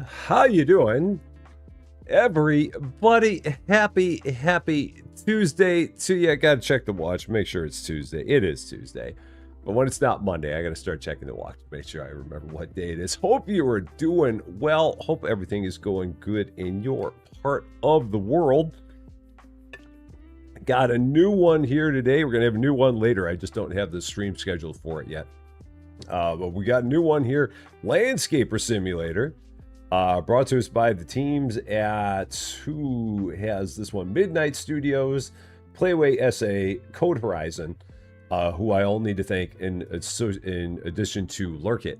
How you doing, everybody? Happy Tuesday to you. I gotta check the watch, make sure it's Tuesday. It is Tuesday, but when it's not Monday, I gotta start checking the watch to make sure I remember what day it is. Hope you are doing well. Hope everything is going good in your part of the world. Got a new one here today. We're gonna have a new one later. I just don't have the stream scheduled for it yet. But we got a new one here, Landscaper Simulator, brought to us by the teams at, who has this one? Midnight Studios, PlayWay S.A, Code Horizon, who I all need to thank in addition to Lurkit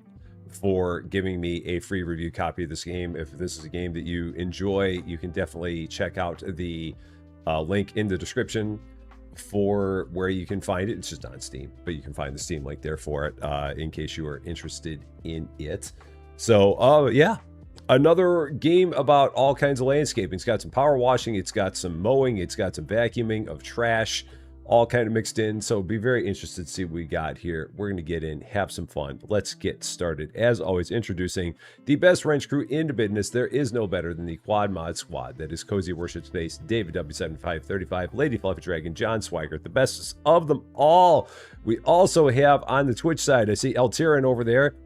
for giving me a free review copy of this game. If this is a game that you enjoy, you can definitely check out the link in the description for where you can find it. It's just on Steam, but you can find the Steam link there for it in case you are interested in it. So yeah, another game about all kinds of landscaping. It's got some power washing, it's got some mowing, it's got some vacuuming of trash, all kind of mixed in. So be very interested to see what we got here. We're going to get in, have some fun. Let's get started. As always, introducing the best wrench crew in the business. There is no better than the Quad Mod Squad. That is Cozy Worship Space, David W7535, Lady Fluffy Dragon, John Swigert, the best of them all. We also have on the Twitch side, I see El Tyran over there.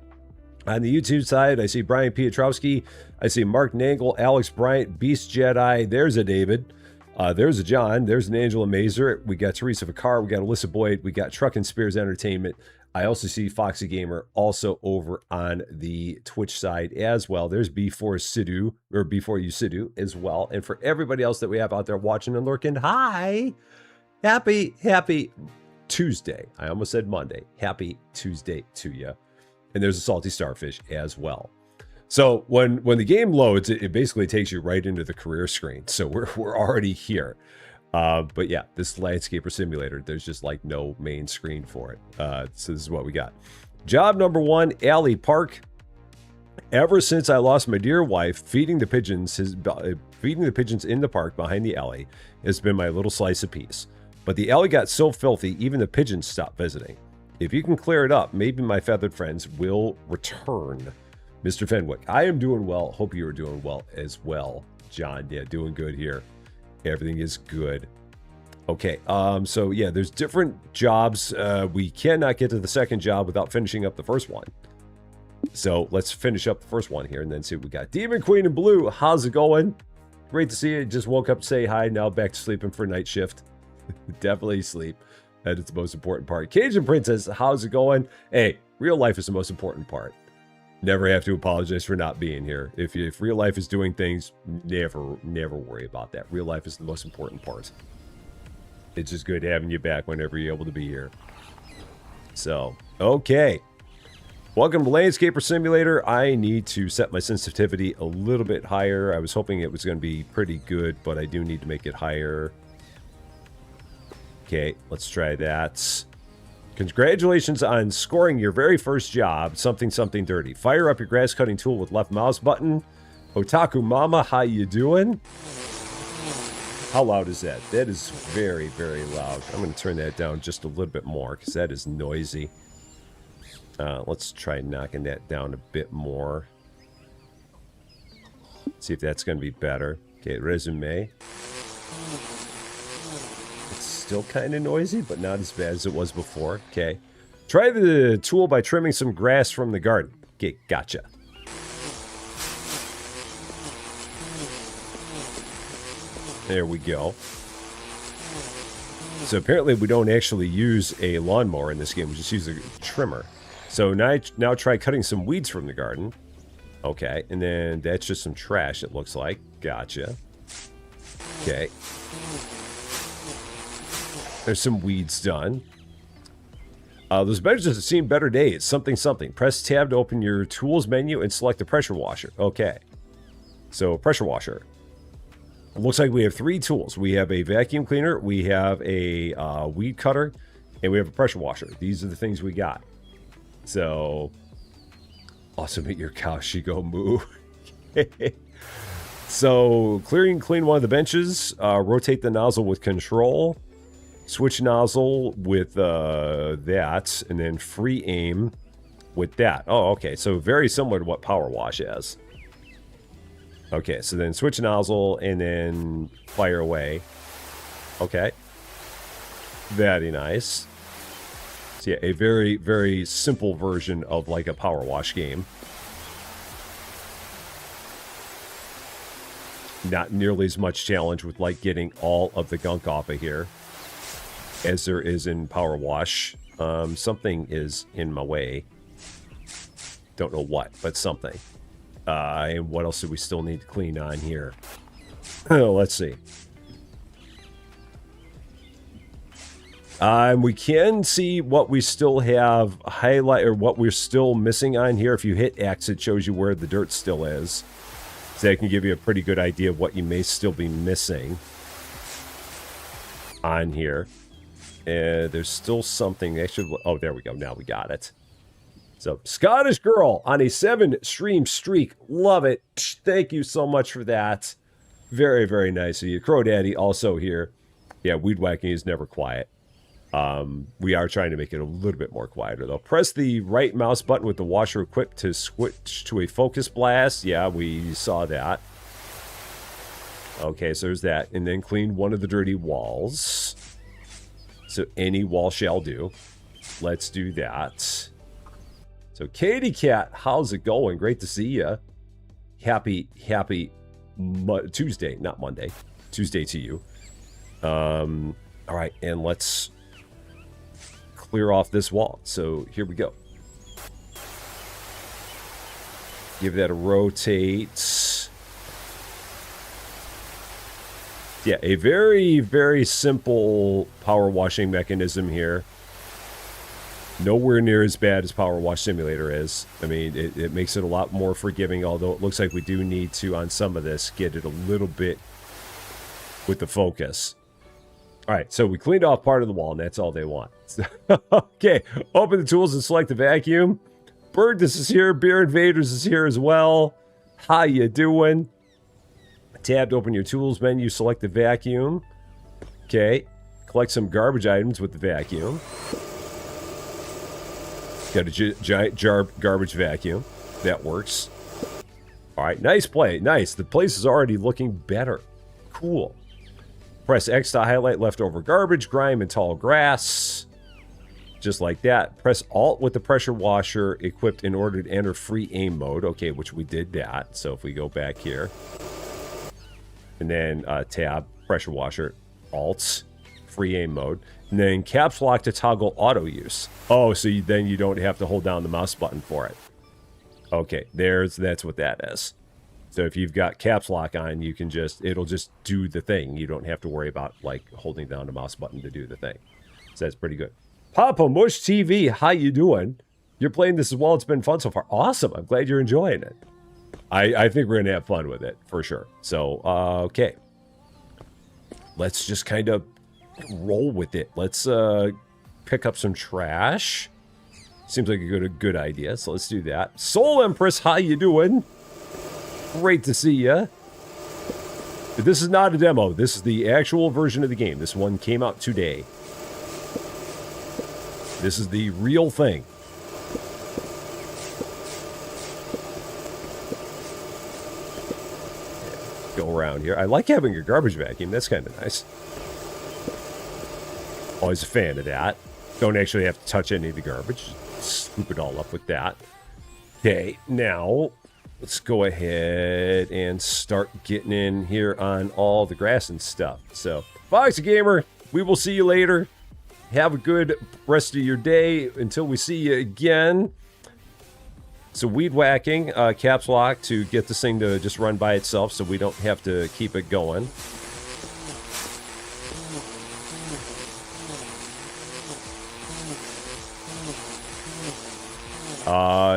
On the YouTube side, I see Brian Piotrowski. I see Mark Nangle, Alex Bryant, Beast Jedi. There's a David. There's a John, there's an Angela Mazer, we got Teresa Vicar, we got Alyssa Boyd, we got Truck and Spears Entertainment. I also see Foxy Gamer also over on the Twitch side as well. There's Before Sidhu, or Before You Sidhu as well. And for everybody else that we have out there watching and lurking, hi! Happy Tuesday. I almost said Monday. Happy Tuesday to you. And there's a Salty Starfish as well. So when the game loads, it basically takes you right into the career screen. So we're already here. But yeah, this Landscaper Simulator, there's just like no main screen for it. So this is what we got. Job number 1, Alley Park. Ever since I lost my dear wife, feeding the pigeons in the park behind the alley has been my little slice of peace. But the alley got so filthy, even the pigeons stopped visiting. If you can clear it up, maybe my feathered friends will return. Mr. Fenwick, I am doing well. Hope you are doing well as well. John, yeah, doing good here. Everything is good. Okay, so yeah, there's different jobs. We cannot get to the second job without finishing up the first one. So let's finish up the first one here and then see what we got. Demon Queen in Blue, how's it going? Great to see you. Just woke up to say hi. Now back to sleeping for night shift. Definitely sleep. That is the most important part. Cajun Princess, how's it going? Hey, real life is the most important part. Never have to apologize for not being here. If real life is doing things, never worry about that. Real life is the most important part. It's just good having you back whenever you're able to be here. So, okay. Welcome to Landscaper Simulator. I need to set my sensitivity a little bit higher. I was hoping it was going to be pretty good, but I do need to make it higher. Okay, let's try that. Congratulations on scoring your very first job, something dirty. Fire up your grass cutting tool with left mouse button. Otaku Mama, how you doing? How loud is that? That is very loud. I'm going to turn that down just a little bit more because that is noisy. Let's try knocking that down a bit more. See if that's going to be better. Okay, resume. Still kind of noisy, but not as bad as it was before. Okay. Try the tool by trimming some grass from the garden. Okay, gotcha. There we go. So apparently we don't actually use a lawnmower in this game. We just use a trimmer. So now try cutting some weeds from the garden. Okay, and then that's just some trash, it looks like. Gotcha. Okay. There's some weeds done. Those benches have seen better days. Something. Press tab to open your tools menu and select the pressure washer. Okay. So, pressure washer. It looks like we have 3 tools. We have a vacuum cleaner, we have a weed cutter, and we have a pressure washer. These are the things we got. So, awesome at your cow, she go moo. So, clean one of the benches. Rotate the nozzle with control. Switch nozzle with that, and then free aim with that. Oh, okay. So very similar to what Power Wash is. Okay, so then switch nozzle and then fire away. Okay. Very nice. So yeah, a very, very simple version of like a Power Wash game. Not nearly as much challenge with like getting all of the gunk off of here as there is in Power Wash. Something is in my way. Don't know what, but something. And what else do we still need to clean on here? Let's see. We can see what we still have highlight, or what we're still missing on here. If you hit X, it shows you where the dirt still is. So that can give you a pretty good idea of what you may still be missing on here. There's still something. Actually, oh, there we go. Now we got it. So, Scottish Girl on a 7-stream streak. Love it. Thank you so much for that. Very, very nice of you. Crow Daddy also here. Yeah, weed whacking is never quiet. We are trying to make it a little bit more quieter, though. Press the right mouse button with the washer equipped to switch to a focus blast. Yeah, we saw that. Okay, so there's that. And then clean one of the dirty walls. So any wall shall do. Let's do that. So Katie Cat, how's it going? Great to see you. Happy Tuesday, not Monday. Tuesday to you. All right, and let's clear off this wall. So here we go. Give that a rotate. Yeah, a very, very simple power washing mechanism here. Nowhere near as bad as Power Wash Simulator is. I mean, it makes it a lot more forgiving, although it looks like we do need to, on some of this, get it a little bit with the focus. All right, so we cleaned off part of the wall, and that's all they want. Okay, open the tools and select the vacuum. Bergdus is here. Beer Invaders is here as well. How you doing? Tab to open your tools menu, select the vacuum. Okay, collect some garbage items with the vacuum. Got a giant garbage vacuum. That works. All right, nice play. Nice. The place is already looking better. Cool. Press X to highlight leftover garbage, grime, and tall grass. Just like that. Press Alt with the pressure washer equipped in order to enter free aim mode. Okay, which we did that. So if we go back here. And then tab, pressure washer, Alt, free aim mode. And then caps lock to toggle auto use. Oh, so then you don't have to hold down the mouse button for it. Okay, that's what that is. So if you've got caps lock on, you can it'll just do the thing. You don't have to worry about like holding down the mouse button to do the thing. So that's pretty good. Papa Mush TV, how you doing? You're playing this as well. It's been fun so far. Awesome. I'm glad you're enjoying it. I think we're gonna have fun with it for sure. So okay, let's just kind of roll with it. Let's pick up some trash. Seems like a good idea. So let's do that. Soul Empress, how you doing? Great to see ya. This is not a demo. This is the actual version of the game. This one came out today. This is the real thing. Go around here. I like having a garbage vacuum. That's kind of nice. Always a fan of that. Don't actually have to touch any of the garbage. Scoop it all up with that. Okay, now let's go ahead and start getting in here on all the grass and stuff. So, Foxy Gamer, we will see you later. Have a good rest of your day until we see you again. So weed whacking, caps lock to get this thing to just run by itself so we don't have to keep it going.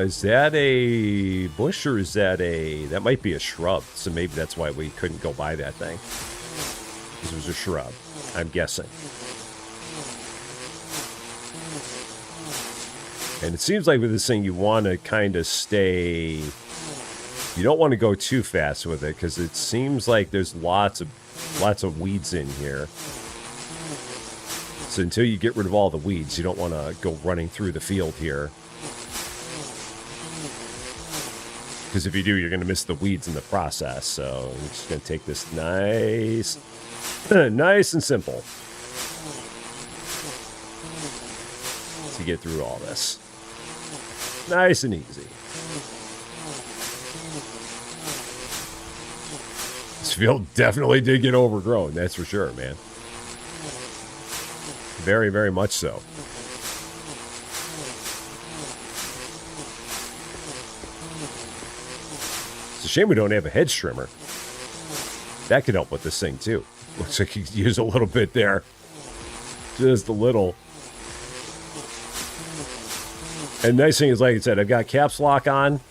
Is that a bush or is that that might be a shrub. So maybe that's why we couldn't go by that thing. This was a shrub, I'm guessing. And it seems like with this thing, you want to kind of stay... You don't want to go too fast with it, because it seems like there's lots of weeds in here. So until you get rid of all the weeds, you don't want to go running through the field here. Because if you do, you're going to miss the weeds in the process. So I'm just going to take this nice, nice and simple to get through all this. Nice and easy. This field definitely did get overgrown, that's for sure, man. Very, very much so. It's a shame we don't have a hedge trimmer. That could help with this thing, too. Looks like you could use a little bit there. Just a little. And the nice thing is, like I said, I've got caps lock on,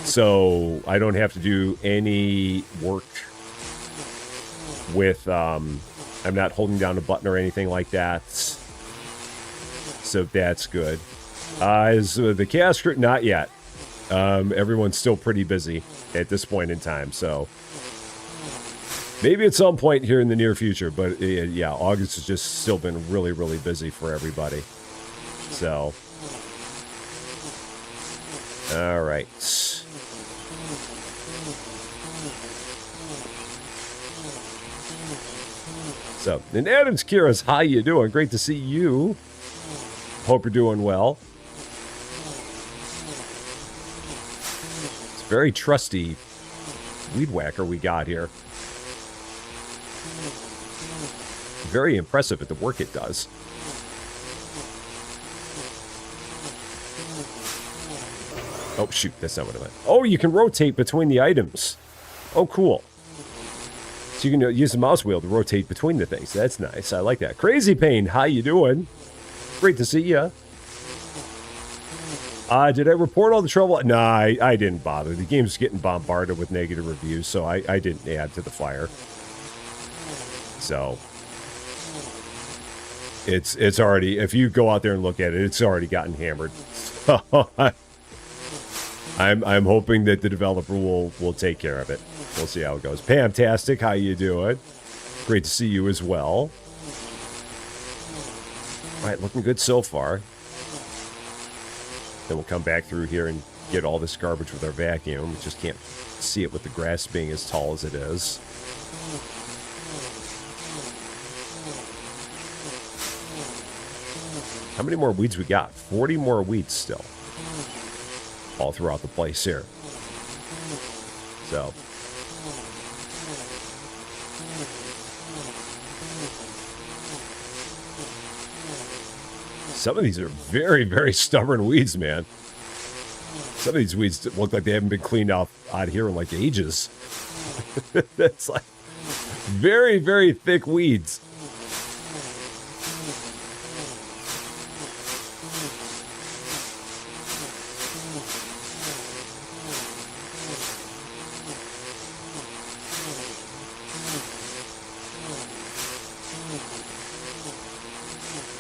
so I don't have to do any work with, I'm not holding down a button or anything like that. So that's good. Is the chaos crew? Not yet. Everyone's still pretty busy at this point in time, so maybe at some point here in the near future, but yeah, August has just still been really, really busy for everybody. So, all right. So, and Adams Kira's, how you doing? Great to see you. Hope you're doing well. It's a very trusty weed whacker we got here. Very impressive at the work it does. Oh, shoot, that's not what I meant. Oh, you can rotate between the items. Oh, cool. So you can use the mouse wheel to rotate between the things. That's nice. I like that. Crazy Pain, how you doing? Great to see ya. Did I report all the trouble? Nah, I didn't bother. The game's getting bombarded with negative reviews, so I didn't add to the fire. So it's already, if you go out there and look at it, it's already gotten hammered. I'm hoping that the developer will take care of it. We'll see how it goes. Pamtastic, how you doing? Great to see you as well. All right, looking good so far. Then we'll come back through here and get all this garbage with our vacuum. We just can't see it with the grass being as tall as it is. How many more weeds we got? 40 more weeds still. All throughout the place here. So. Some of these are very, very stubborn weeds, man. Some of these weeds look like they haven't been cleaned off out here in like ages. That's like very, very thick weeds.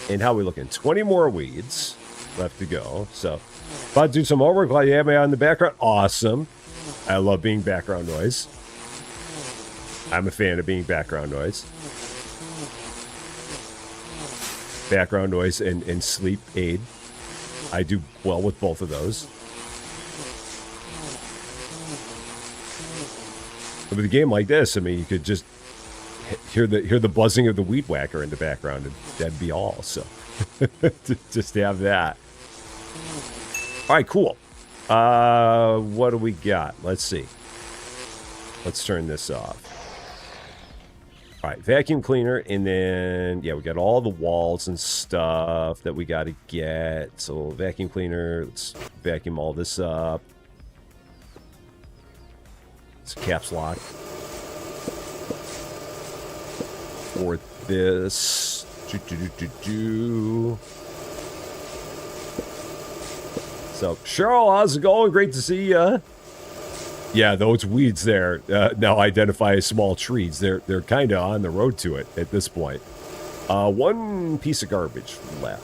And how are we looking? 20 more weeds left to go. So, about to do some homework while you have me on the background. Awesome. I love being background noise. I'm a fan of being background noise. Background noise and sleep aid. I do well with both of those. But with a game like this, I mean, you could just hear the buzzing of the weed whacker in the background, and that'd be all. So just have that. All right, cool. What do we got? Let's see. Let's turn this off. All right, vacuum cleaner, and then yeah, we got all the walls and stuff that we got to get. So vacuum cleaner. Let's vacuum all this up. It's caps lock. For this. So, Cheryl, how's it going? Great to see ya. Yeah, those weeds there now identify as small trees. They're kind of on the road to it at this point. One piece of garbage left.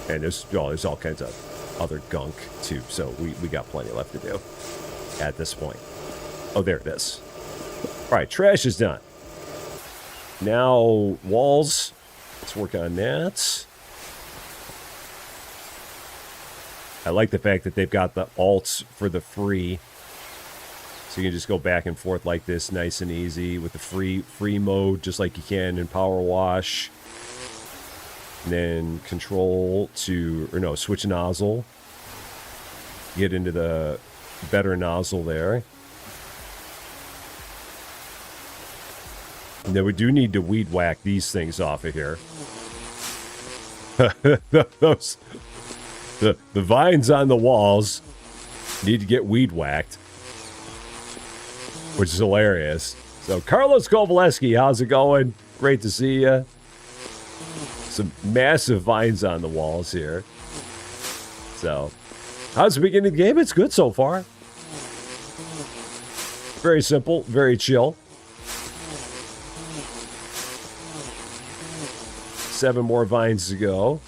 And there's all kinds of other gunk, too. So, we got plenty left to do at this point. Oh, there it is. All right, trash is done. Now, walls. Let's work on that. I like the fact that they've got the alts for the free. So you can just go back and forth like this, nice and easy with the free mode, just like you can in Power Wash. And then control to, or no, switch nozzle. Get into the better nozzle there. And then we do need to weed whack these things off of here. The vines on the walls need to get weed whacked, which is hilarious. So Carlos Kovaleski, how's it going? Great to see you. Some massive vines on the walls here. So, how's the beginning of the game? It's good so far. Very simple, very chill. 7 more vines to go.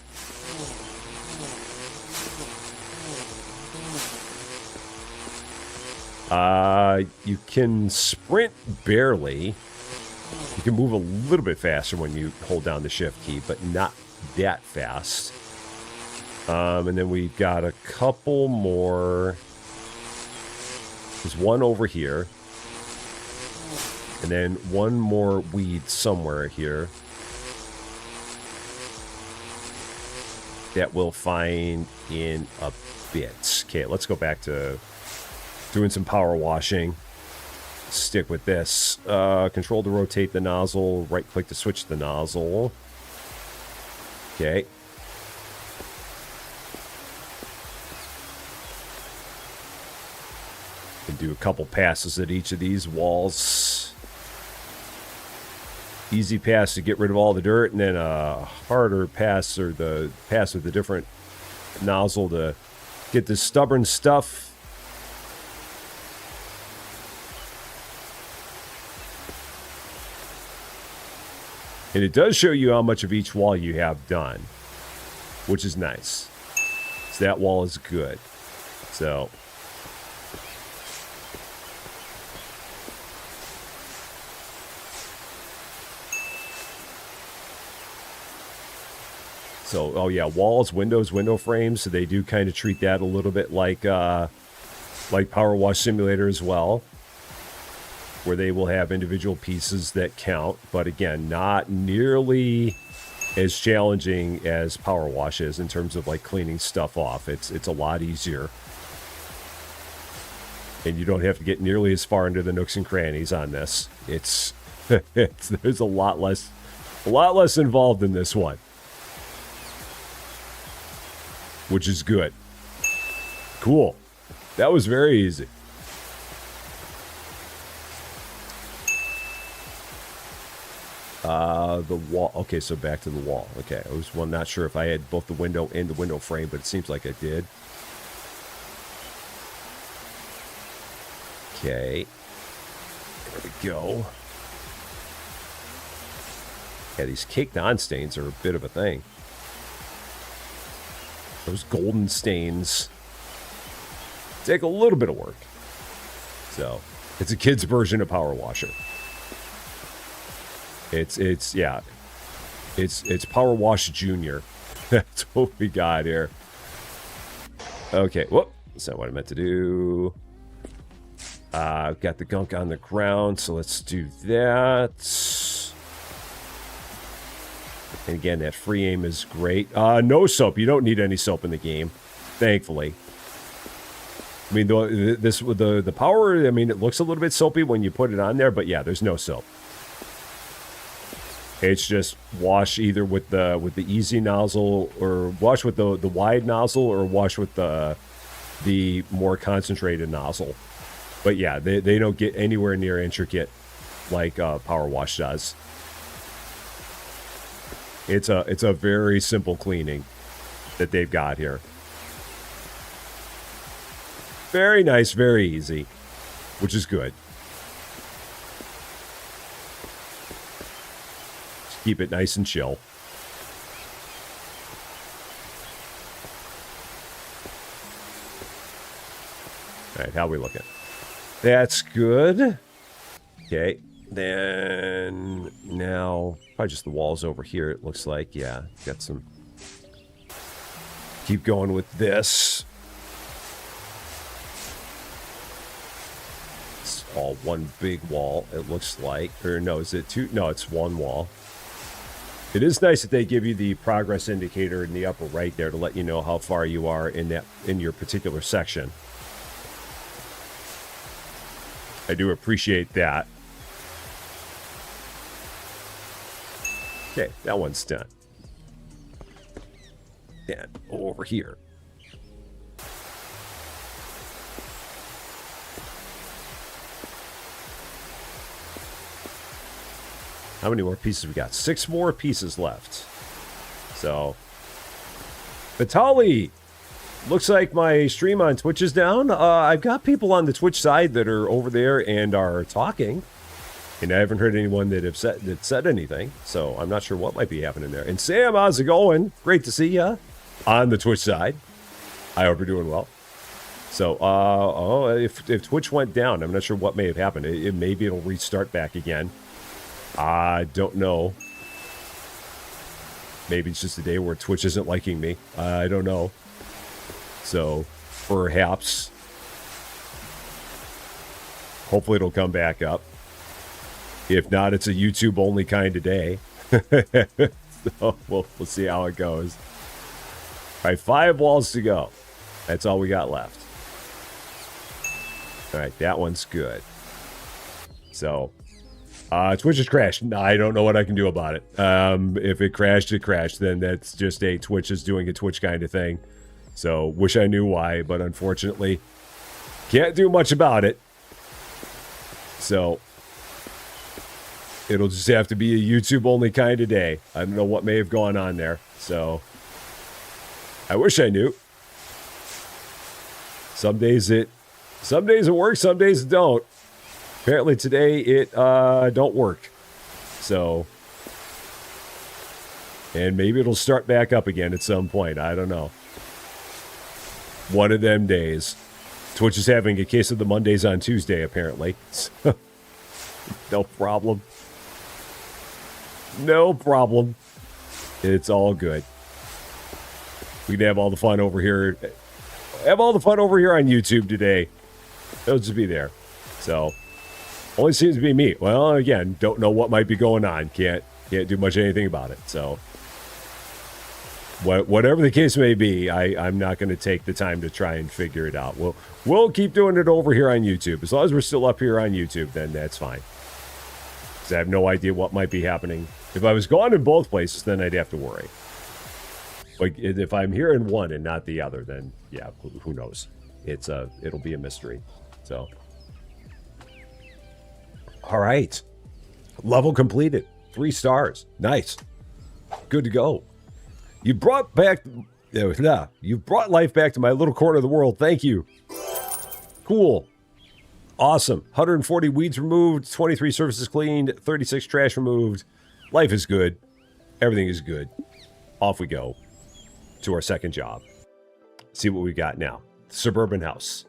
You can sprint barely. You can move a little bit faster when you hold down the shift key, but not that fast. And then we've got a couple more. There's one over here. And then one more weed somewhere here. That we'll find in a bit. Okay, let's go back to doing some power washing. Stick with this. Control to rotate the nozzle. Right click to switch the nozzle. Okay. And do a couple passes at each of these walls. Easy pass to get rid of all the dirt, and then a harder pass, or the pass with a different nozzle to get this stubborn stuff. And it does show you how much of each wall you have done, which is nice. So that wall is good. So oh yeah, walls, windows, window frames. So they do kind of treat that a little bit like Power Wash Simulator as well, where they will have individual pieces that count, but again, not nearly as challenging as Power Wash is in terms of like cleaning stuff off. It's a lot easier, and you don't have to get nearly as far into the nooks and crannies on this. It's there's a lot less involved in this one, which is good. Cool. That was very easy. The wall. Okay, so back to the wall. Okay, I was not sure if I had both the window and the window frame, but it seems like I did. Okay. There we go. Yeah, these caked on stains are a bit of a thing. Those golden stains take a little bit of work. So, it's a kid's version of Power Washer. It's Power Wash Junior. That's what we got here. Okay, whoop. That's not what I meant to do. I've got the gunk on the ground, so let's do that. And again, that free aim is great. No soap. You don't need any soap in the game, thankfully. I mean, the power, I mean, it looks a little bit soapy when you put it on there, but yeah, there's no soap. It's just wash either with the easy nozzle, or wash with the wide nozzle, or wash with the more concentrated nozzle. But yeah, they don't get anywhere near intricate like Power Wash does. It's a very simple cleaning that they've got here. Very nice, very easy, which is good. Just keep it nice and chill. All right, how are we looking? That's good. Okay, then now probably just the walls over here, it looks like. Yeah, got some. Keep going with this. It's all one big wall, it looks like. Or no, is it two? No, it's one wall. It is nice that they give you the progress indicator in the upper right there to let you know how far you are in your particular section. I do appreciate that. Okay, that one's done. And over here. How many more pieces we got? 6 more pieces left. So, Vitali, looks like my stream on Twitch is down. I've got people on the Twitch side that are over there and are talking, and I haven't heard anyone that said anything. So I'm not sure what might be happening there. And Sam, how's it going? Great to see ya on the Twitch side. I hope you're doing well. So, if Twitch went down, I'm not sure what may have happened. Maybe it'll restart back again. I don't know. Maybe it's just a day where Twitch isn't liking me. I don't know. So, perhaps. Hopefully it'll come back up. If not, it's a YouTube-only kind of day. So, we'll see how it goes. All right, 5 walls to go. That's all we got left. All right, that one's good. So... Twitch has crashed. I don't know what I can do about it. If it crashed, it crashed. Then that's just Twitch is doing a Twitch kind of thing. So, wish I knew why, but unfortunately, can't do much about it. So, it'll just have to be a YouTube-only kind of day. I don't know what may have gone on there. So, I wish I knew. Some days it works, some days it don't. Apparently today it don't work. So, and maybe it'll start back up again at some point. I don't know. One of them days. Twitch is having a case of the Mondays on Tuesday, apparently. So, no problem. No problem. It's all good. We can have all the fun over here. Have all the fun over here on YouTube today. It'll just be there. So... only seems to be me. Well, again, don't know what might be going on. Can't do much anything about it. So, whatever the case may be, I'm not going to take the time to try and figure it out. We'll keep doing it over here on YouTube. As long as we're still up here on YouTube, then that's fine. Because I have no idea what might be happening. If I was gone in both places, then I'd have to worry. But if I'm here in one and not the other, then yeah, who knows? It'll be a mystery. So... all right. Level completed. 3 stars. Nice. Good to go. You brought life back to my little corner of the world. Thank you. Cool. Awesome. 140 weeds removed, 23 surfaces cleaned, 36 trash removed. Life is good. Everything is good. Off we go to our second job. See what we got now. Suburban house.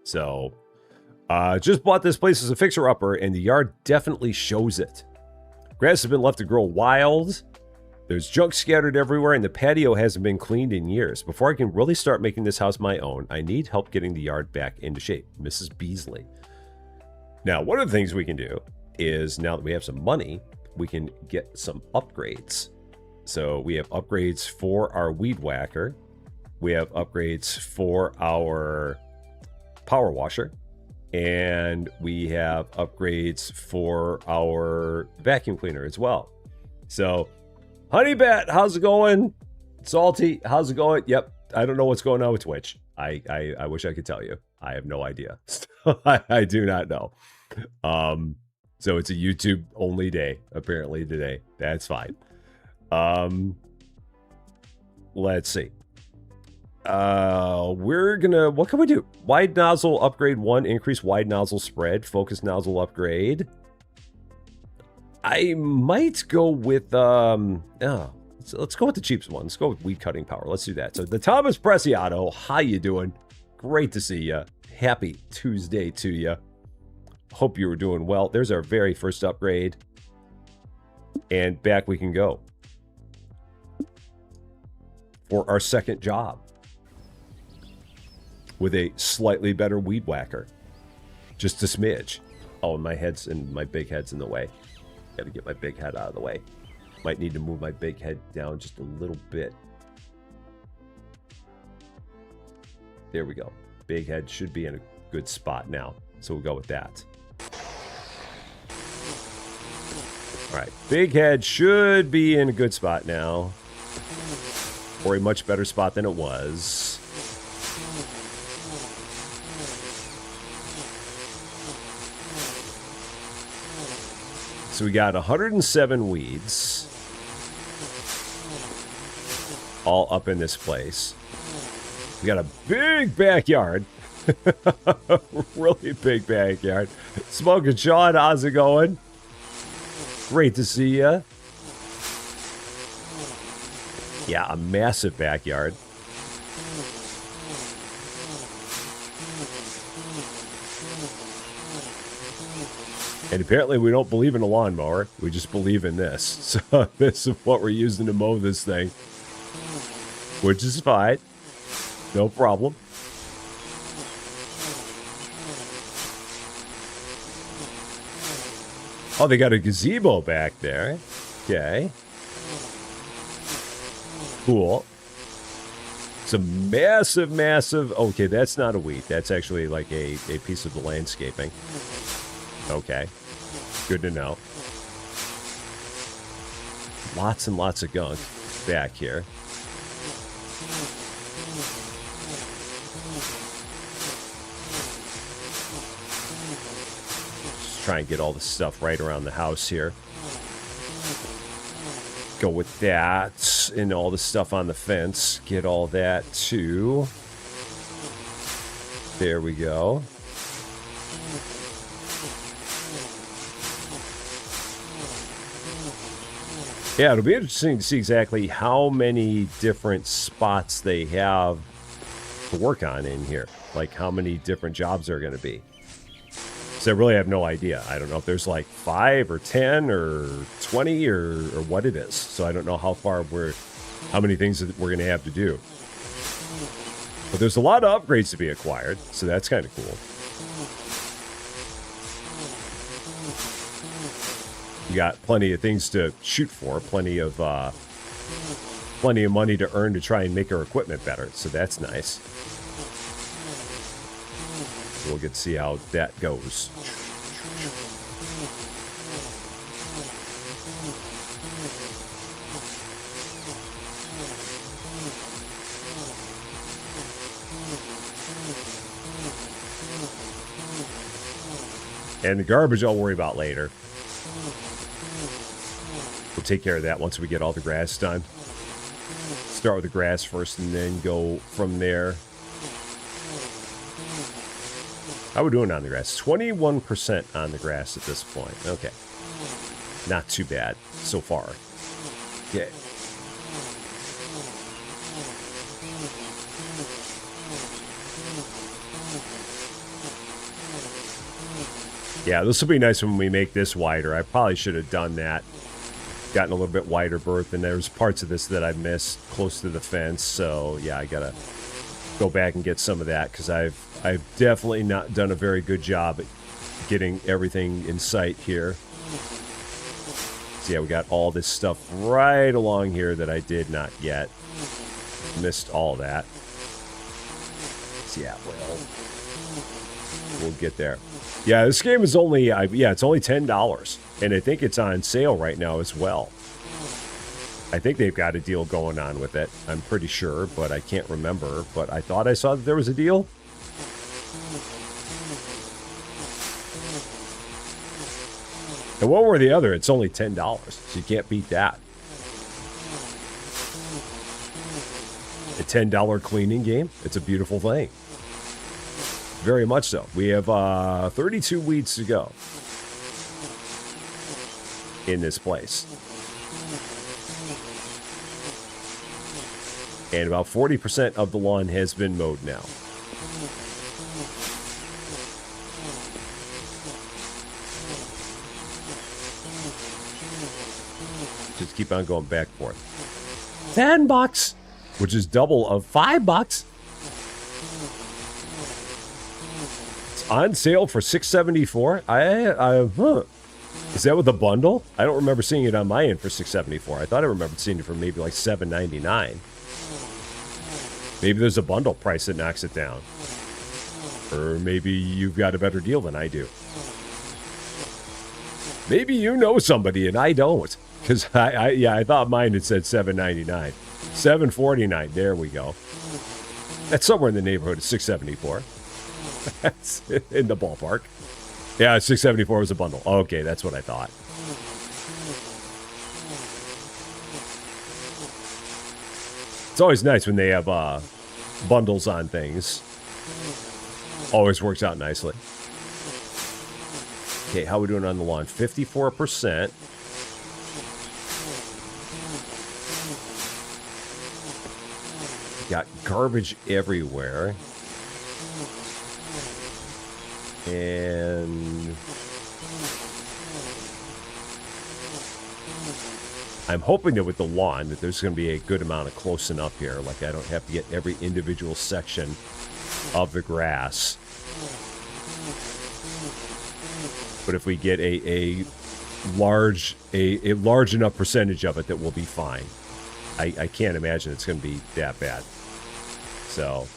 So... just bought this place as a fixer-upper, and the yard definitely shows it. Grass has been left to grow wild. There's junk scattered everywhere, and the patio hasn't been cleaned in years. Before I can really start making this house my own, I need help getting the yard back into shape. Mrs. Beasley. Now, one of the things we can do is, now that we have some money, we can get some upgrades. So we have upgrades for our weed whacker. We have upgrades for our power washer. And we have upgrades for our vacuum cleaner as well. So, Honeybat, how's it going? Salty, how's it going? Yep, I don't know what's going on with Twitch. I wish I could tell you. I have no idea. I do not know. So it's a YouTube only day, apparently today. That's fine. Let's see. What can we do? Wide nozzle upgrade 1, increase wide nozzle spread, focus nozzle upgrade. I might go with, let's go with the cheapest one. Let's go with weed cutting power. Let's do that. So the Thomas Preciado, how you doing? Great to see you. Happy Tuesday to you. Hope you were doing well. There's our very first upgrade. And back we can go for our second job with a slightly better weed whacker. Just a smidge. Oh, my big head's in the way. Got to get my big head out of the way. Might need to move my big head down just a little bit. There we go. Big head should be in a good spot now. So we'll go with that. All right. Big head should be in a good spot now. Or a much better spot than it was. So we got 107 weeds. All up in this place. We got a big backyard. Really big backyard. Smoking Sean, how's it going? Great to see ya. Yeah, a massive backyard. And apparently we don't believe in a lawnmower. We just believe in this. So this is what we're using to mow this thing. Which is fine. No problem. Oh, they got a gazebo back there. Okay. Cool. It's a massive, massive... Okay, that's not a weed. That's actually like a piece of the landscaping. Okay. Good to know. Lots and lots of gunk back here. Just try and get all the stuff right around the house here. Go with that and all the stuff on the fence. Get all that too. There we go. Yeah, it'll be interesting to see exactly how many different spots they have to work on in here. Like how many different jobs there are going to be. So I really have no idea. I don't know if there's like 5 or 10 or 20 or what it is. So I don't know how many things that we're going to have to do. But there's a lot of upgrades to be acquired. So that's kind of cool. You got plenty of things to shoot for, plenty of money to earn to try and make our equipment better. So that's nice. We'll get to see how that goes. And the garbage I'll worry about later. We'll take care of that once we get all the grass done. Start with the grass first and then go from there. How are we doing on the grass? 21% on the grass at this point. Okay. Not too bad so far. Okay. Yeah, this will be nice when we make this wider. I probably should have done that. Gotten a little bit wider berth, and there's parts of this that I missed close to the fence. So, yeah, I gotta go back and get some of that because I've definitely not done a very good job at getting everything in sight here. So, yeah, we got all this stuff right along here that I did not get. Missed all that. So, yeah, well, we'll get there. Yeah, this game is only, it's only $10. And I think it's on sale right now as well. I think they've got a deal going on with it. I'm pretty sure, but I can't remember. But I thought I saw that there was a deal. And what were the other? It's only $10, so you can't beat that. A $10 cleaning game. It's a beautiful thing. Very much so. We have 32 weeds to go in this place. And about 40% of the lawn has been mowed now. Just keep on going back and forth. $10, which is double of $5. It's on sale for $6.74. Is that with the bundle? I don't remember seeing it on my end for $6.74. I thought I remembered seeing it for maybe like $7.99. Maybe there's a bundle price that knocks it down. Or maybe you've got a better deal than I do. Maybe you know somebody and I don't. Because I thought mine had said $7.99. $7.49. There we go. That's somewhere in the neighborhood of $6.74. That's in the ballpark. Yeah, $6.74 was a bundle. Okay, that's what I thought. It's always nice when they have bundles on things. Always works out nicely. Okay, how are we doing on the lawn? 54%. Got garbage everywhere. And I'm hoping that with the lawn that there's going to be a good amount of closing up here. Like I don't have to get every individual section of the grass. But if we get a large enough percentage of it, that will be fine. I can't imagine it's going to be that bad. So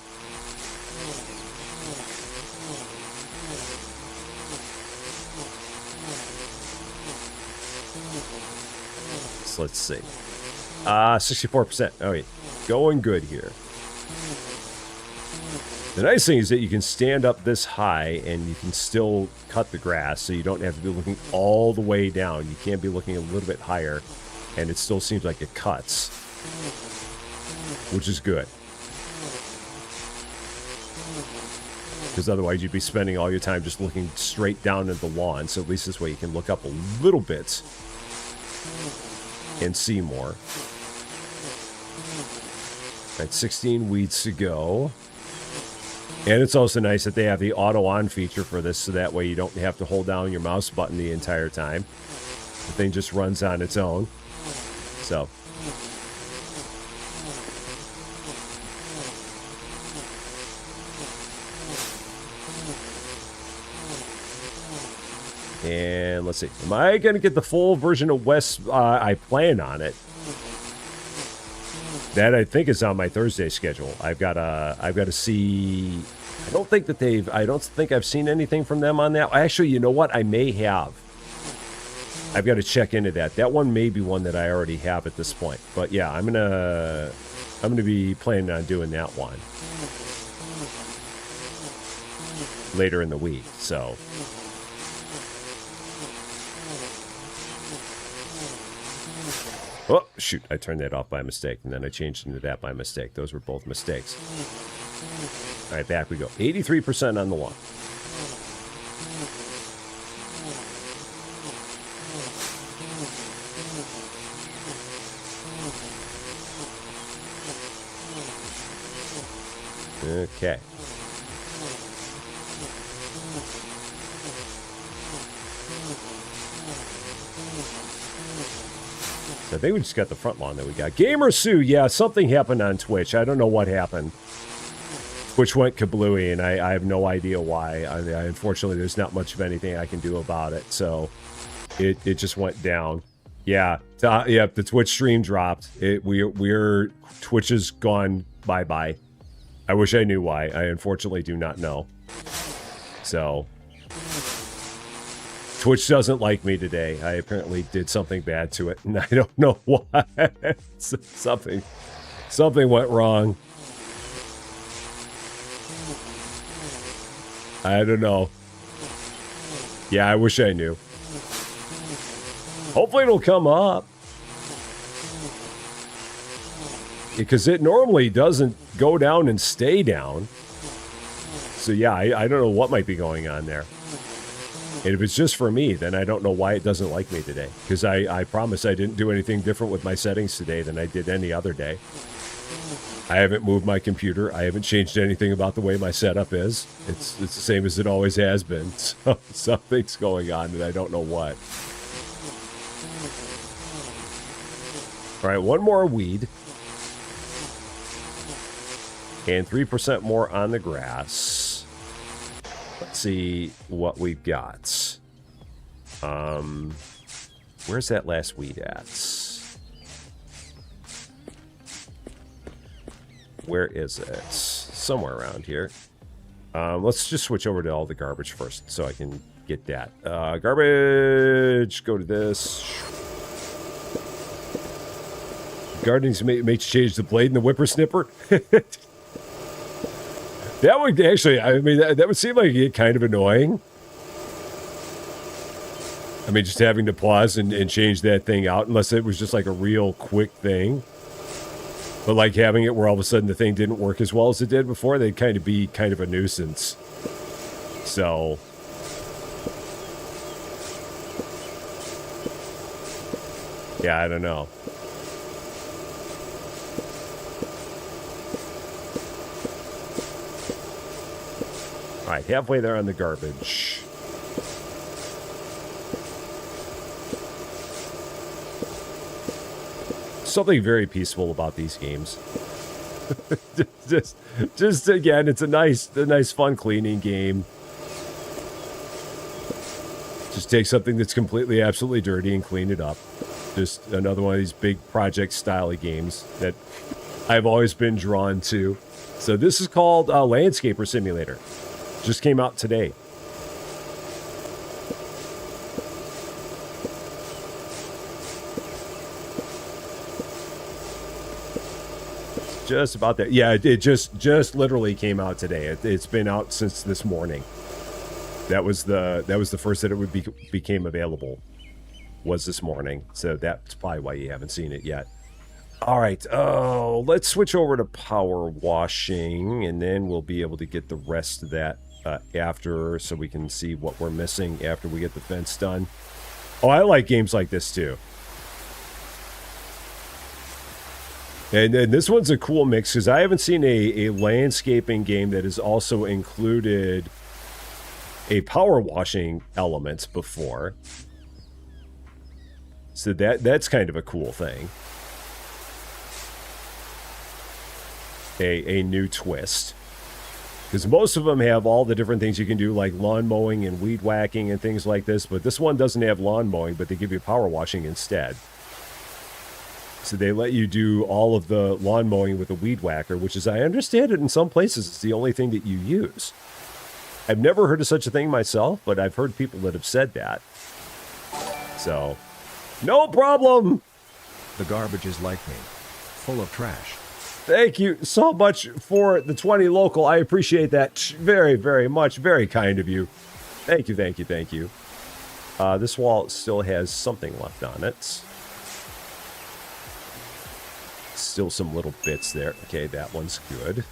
let's see. 64%. Oh, yeah. Going good here. The nice thing is that you can stand up this high and you can still cut the grass, so you don't have to be looking all the way down. You can be looking a little bit higher, and it still seems like it cuts, which is good. Because otherwise you'd be spending all your time just looking straight down at the lawn, so at least this way you can look up a little bit and see more. All right, 16 weeds to go. And it's also nice that they have the auto-on feature for this, so that way you don't have to hold down your mouse button the entire time. The thing just runs on its own. So. And let's see. Am I going to get the full version of West? I plan on it. That I think is on my Thursday schedule. I've got to see. I don't think I've seen anything from them on that. Actually, you know what? I may have. I've got to check into that. That one may be one that I already have at this point. But yeah, I'm gonna be planning on doing that one later in the week. So. Oh, shoot, I turned that off by mistake, and then I changed into that by mistake. Those were both mistakes. All right, back we go. 83% on the lawn. Okay. I think we just got the front lawn that we got. Gamer Sue, yeah, something happened on Twitch. I don't know what happened. Twitch went kablooey, and I have no idea why. Unfortunately, there's not much of anything I can do about it, so it just went down. Yeah, the Twitch stream dropped. Twitch is gone bye-bye. I wish I knew why. I unfortunately do not know. So Twitch doesn't like me today. I apparently did something bad to it, and I don't know why. Something went wrong. I don't know. Yeah, I wish I knew. Hopefully it'll come up. Because it normally doesn't go down and stay down. So yeah, I don't know what might be going on there. And if it's just for me, then I don't know why it doesn't like me today. Because I promise I didn't do anything different with my settings today than I did any other day. I haven't moved my computer. I haven't changed anything about the way my setup is. It's the same as it always has been. So something's going on and I don't know what. All right, one more weed. And 3% more on the grass. Let's see what we've got. Where's that last weed at? Where is it? Somewhere around here. Let's just switch over to all the garbage first so I can get that. Garbage, go to this. Gardening's made change the blade and the whippersnipper. That would actually, I mean, that would seem like it kind of annoying. I mean, just having to pause and change that thing out, unless it was just like a real quick thing. But like having it where all of a sudden the thing didn't work as well as it did before, they'd kind of be kind of a nuisance. So... yeah, I don't know. All right, halfway there on the garbage. Something very peaceful about these games. just again, it's a nice fun cleaning game. Just take something that's completely, absolutely dirty and clean it up. Just another one of these big project style of games that I've always been drawn to. So this is called Landscaper Simulator. Just came out today. Just about that. Yeah, it just literally came out today. It's been out since this morning. That was the first that it became available. Was this morning. So that's probably why you haven't seen it yet. All right. Oh, let's switch over to power washing, and then we'll be able to get the rest of that after, so we can see what we're missing after we get the fence done. Oh, I like games like this too. And this one's a cool mix because I haven't seen a landscaping game that has also included a power washing element before. So that's kind of a cool thing. A new twist. Because most of them have all the different things you can do, like lawn mowing and weed whacking and things like this. But this one doesn't have lawn mowing, but they give you power washing instead. So they let you do all of the lawn mowing with a weed whacker, which is, I understand it, in some places it's the only thing that you use. I've never heard of such a thing myself, but I've heard people that have said that. So, no problem! The garbage is like me, full of trash. Thank you so much for the 20 local. I appreciate that very, very much. Very kind of you. Thank you, thank you, thank you. This wall still has something left on it. Still some little bits there. Okay, that one's good.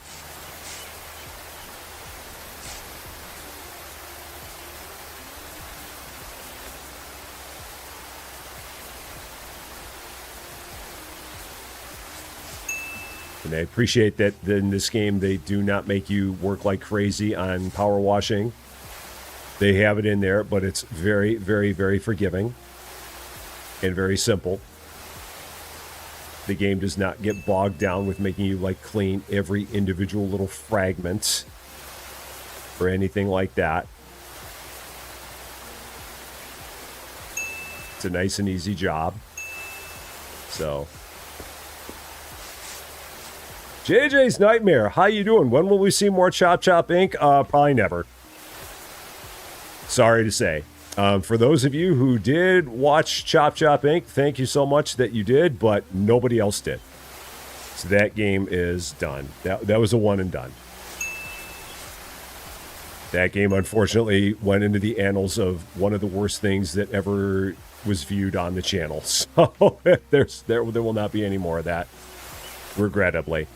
And I appreciate that in this game they do not make you work like crazy on power washing. They have it in there, but it's very, very, very forgiving and very simple. The game does not get bogged down with making you like clean every individual little fragment or anything like that. It's a nice and easy job. So, JJ's Nightmare, how you doing? When will we see more Chop Chop Inc? Probably never. Sorry to say. For those of you who did watch Chop Chop Inc., thank you so much that you did, but nobody else did. So that game is done. That was a one and done. That game, unfortunately, went into the annals of one of the worst things that ever was viewed on the channel. So there will not be any more of that, regrettably.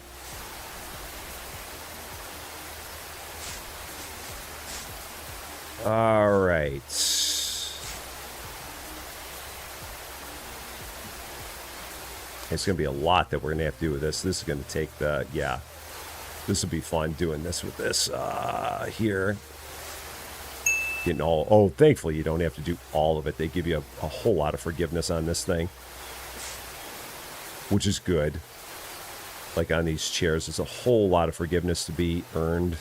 All right. It's going to be a lot that we're going to have to do with this. This is going to take the, yeah. This will be fun doing this with this here. Getting all, oh, thankfully you don't have to do all of it. They give you a whole lot of forgiveness on this thing, which is good. Like on these chairs, there's a whole lot of forgiveness to be earned.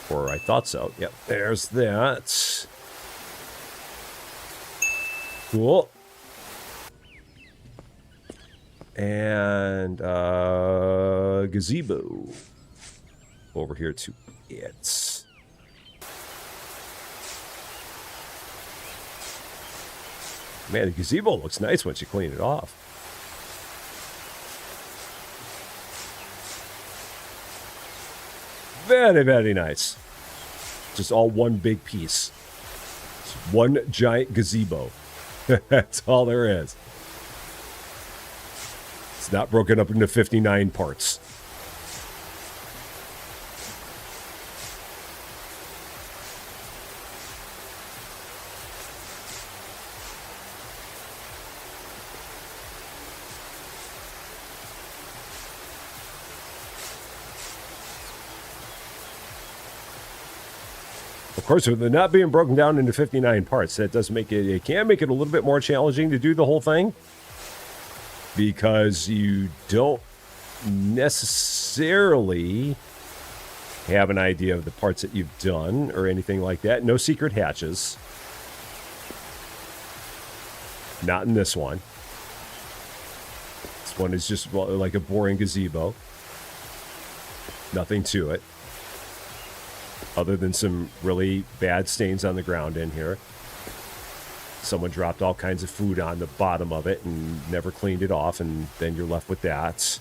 Or I thought so. Yep, there's that. Cool. And gazebo. Over here to it. Man, the gazebo looks nice once you clean it off. Very, very nice. Just all one big piece. It's one giant gazebo. That's all there is. It's not broken up into 59 parts. Of course, with it not being broken down into 59 parts, that does make it, it can make it a little bit more challenging to do the whole thing, because you don't necessarily have an idea of the parts that you've done or anything like that. No secret hatches. Not in this one. This one is just like a boring gazebo. Nothing to it. Other than some really bad stains on the ground in here. Someone dropped all kinds of food on the bottom of it and never cleaned it off, and then you're left with that.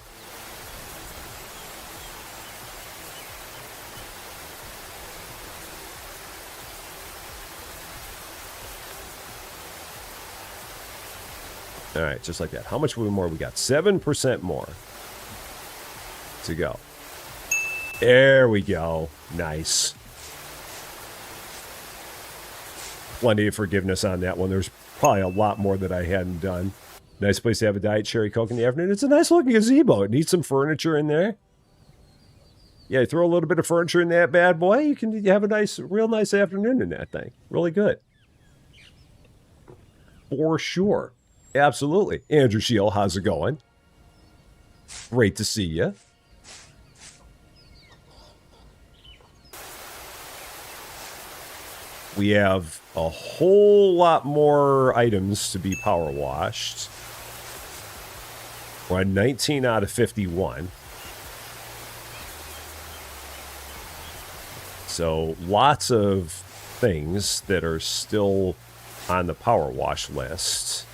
All right, just like that. How much more we got? 7% more to go. There we go. Nice. Plenty of forgiveness on that one. There's probably a lot more that I hadn't done. Nice place to have a Diet Cherry Coke in the afternoon. It's a nice looking gazebo. It needs some furniture in there. Yeah, you throw a little bit of furniture in that bad boy, you can have a nice, real nice afternoon in that thing. Really good. For sure. Absolutely. Andrew Shield, how's it going? Great to see you. We have a whole lot more items to be power washed. We're on 19 out of 51. So lots of things that are still on the power wash list.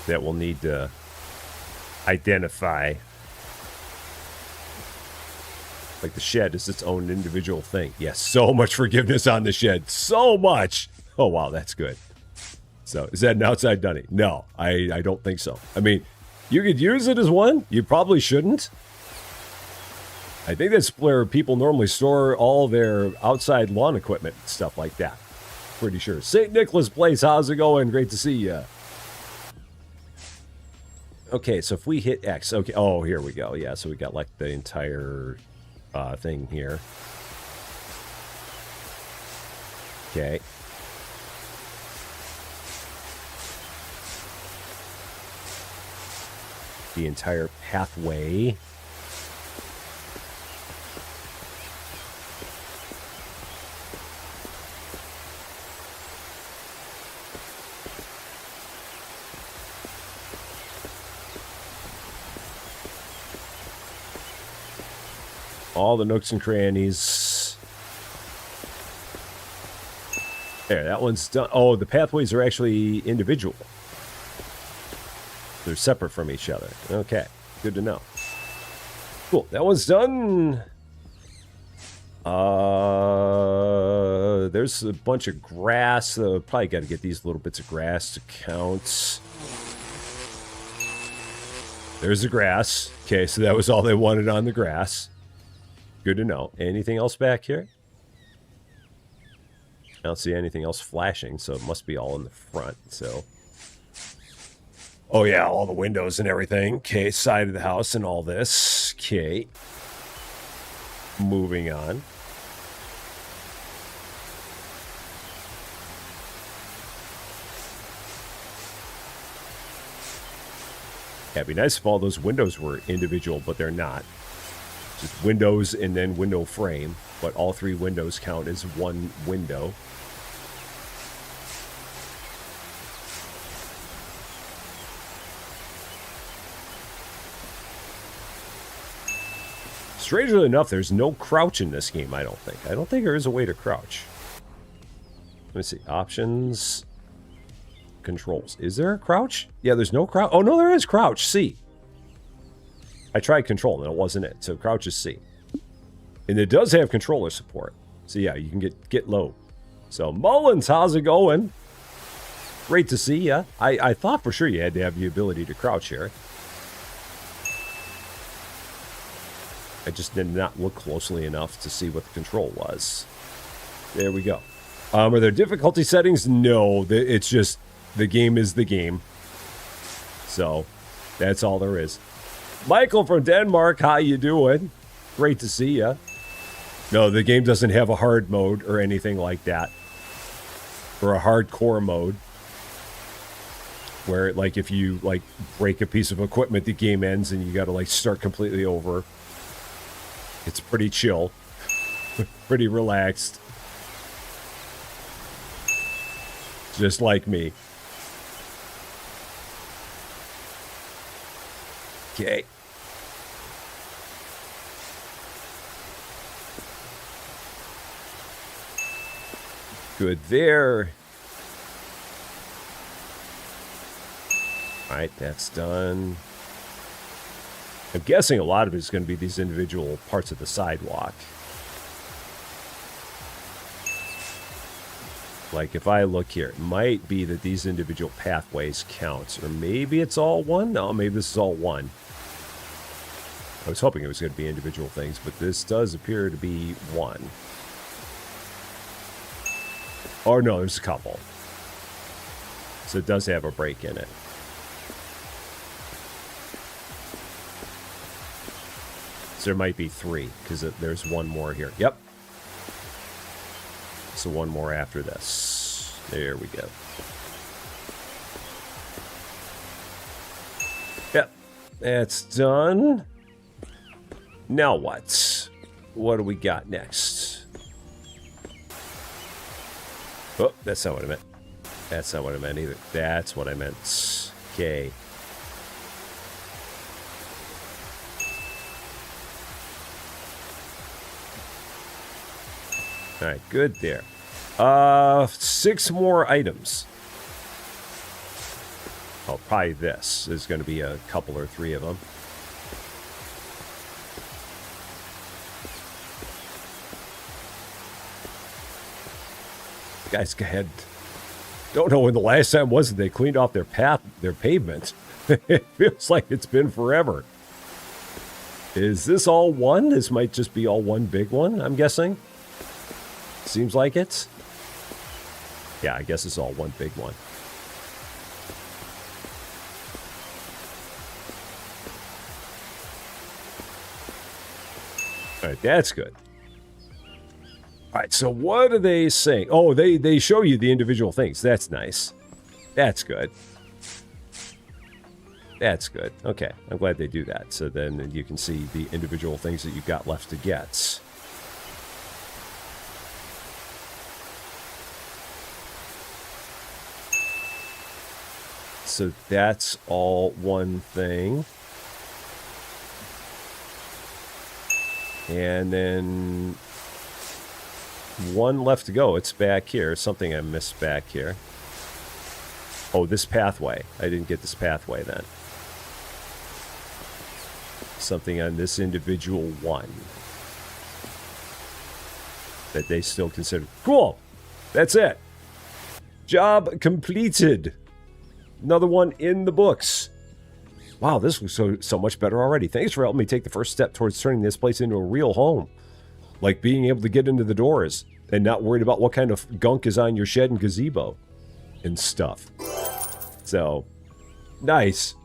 That we'll need to identify. Like the shed is its own individual thing. Yes, so much forgiveness on the shed. So much. Oh, wow, that's good. So, is that an outside dunny? No, I don't think so. I mean, you could use it as one. You probably shouldn't. I think that's where people normally store all their outside lawn equipment and stuff like that. Pretty sure. St. Nicholas Place, how's it going? Great to see you. Okay, so if we hit X, okay, oh, here we go. Yeah, so we got like the entire thing here. Okay. The entire pathway. All the nooks and crannies. There, that one's done. Oh, the pathways are actually individual. They're separate from each other. Okay, good to know. Cool, that one's done. There's a bunch of grass. Probably got to get these little bits of grass to count. There's the grass. Okay, so that was all they wanted on the grass. Good to know. Anything else back here? I don't see anything else flashing, so it must be all in the front. So, oh yeah, all the windows and everything. Okay, side of the house and all this. Okay. Moving on. it'd be nice if all those windows were individual, but they're not. Just windows and then window frame, but all 3 windows count as one window. Strangely enough, there's no crouch in this game, I don't think. I don't think there is a way to crouch. Let me see. Options. Controls. Is there a crouch? Yeah, there's no crouch. Oh, no, there is crouch. C. I tried control, and it wasn't it. So crouch is C. And it does have controller support. So yeah, you can get low. So Mullins, how's it going? Great to see ya. I thought for sure you had to have the ability to crouch here. I just did not look closely enough to see what the control was. There we go. Are there difficulty settings? No, it's just the game is the game. So that's all there is. Michael from Denmark, how you doing? Great to see ya. No, the game doesn't have a hard mode or anything like that. Or a hardcore mode. Where, like, if you, like, break a piece of equipment, the game ends and you gotta, like, start completely over. It's pretty chill. Pretty relaxed. Just like me. Okay. Good there. All right, that's done. I'm guessing a lot of it is going to be these individual parts of the sidewalk. Like, if I look here, it might be that these individual pathways count. Or maybe it's all one? No, maybe this is all one. I was hoping it was going to be individual things, but this does appear to be one. Oh, no, there's a couple. So it does have a break in it. So there might be 3, because there's one more here. Yep. So one more after this. There we go. Yep. That's done. Now what? What do we got next? Oh, that's not what I meant. That's not what I meant either. That's what I meant. Okay. All right, good there. 6 more items. Oh, probably this. There's going to be a couple or 3 of them. Guys, go ahead. Don't know when the last time was that they cleaned off their pavement. It feels like it's been forever. Is this all one? This might just be all one big one, I'm guessing. Seems like it. Yeah, I guess it's all one big one. All right, that's good. All right, so what are they saying? Oh, they show you the individual things. That's nice. That's good. That's good. Okay, I'm glad they do that. So then you can see the individual things that you've got left to get. So that's all one thing. And then one left to go. It's back here. Something I missed back here. Oh, this pathway. I didn't get this pathway then. Something on this individual one that they still consider. Cool. That's it. Job completed. Another one in the books. Wow, this looks so much better already. Thanks for helping me take the first step towards turning this place into a real home. Like being able to get into the doors and not worried about what kind of gunk is on your shed and gazebo and stuff. So, nice.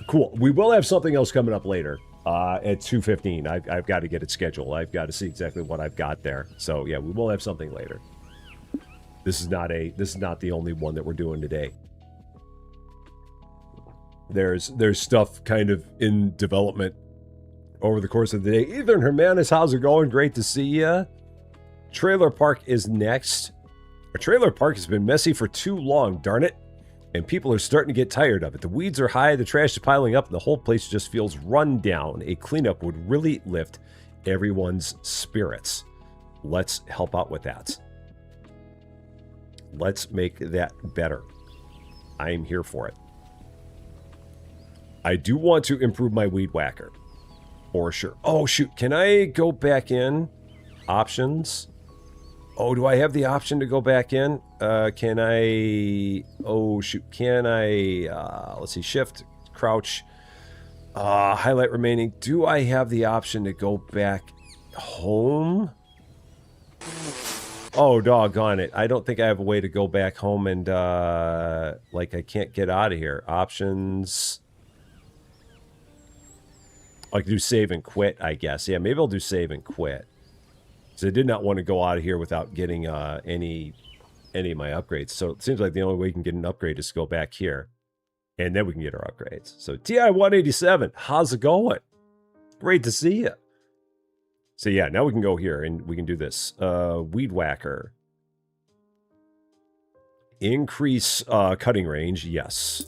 Cool. We will have something else coming up later at 2:15. I've got to get it scheduled. I've got to see exactly what I've got there. So, yeah, we will have something later. This is not the only one that we're doing today. There's stuff kind of in development over the course of the day. Ethan Hermanis, how's it going? Great to see ya. Trailer park is next. Our trailer park has been messy for too long, darn it. And people are starting to get tired of it. The weeds are high, the trash is piling up, and the whole place just feels run down. A cleanup would really lift everyone's spirits. Let's help out with that. Let's make that better. I am here for it. I do want to improve my weed whacker. For sure. Oh, shoot. Can I go back in? Options. Oh, do I have the option to go back in? Can I... Oh, shoot. Can I... let's see. Shift. Crouch. Highlight remaining. Do I have the option to go back home? Oh, doggone it. I don't think I have a way to go back home and, like, I can't get out of here. Options... I can do save and quit, I guess. Yeah, maybe I'll do save and quit. So I did not want to go out of here without getting any of my upgrades. So it seems like the only way we can get an upgrade is to go back here. And then we can get our upgrades. So TI-187, how's it going? Great to see you. So yeah, now we can go here and we can do this. Weed whacker. Increase cutting range, yes.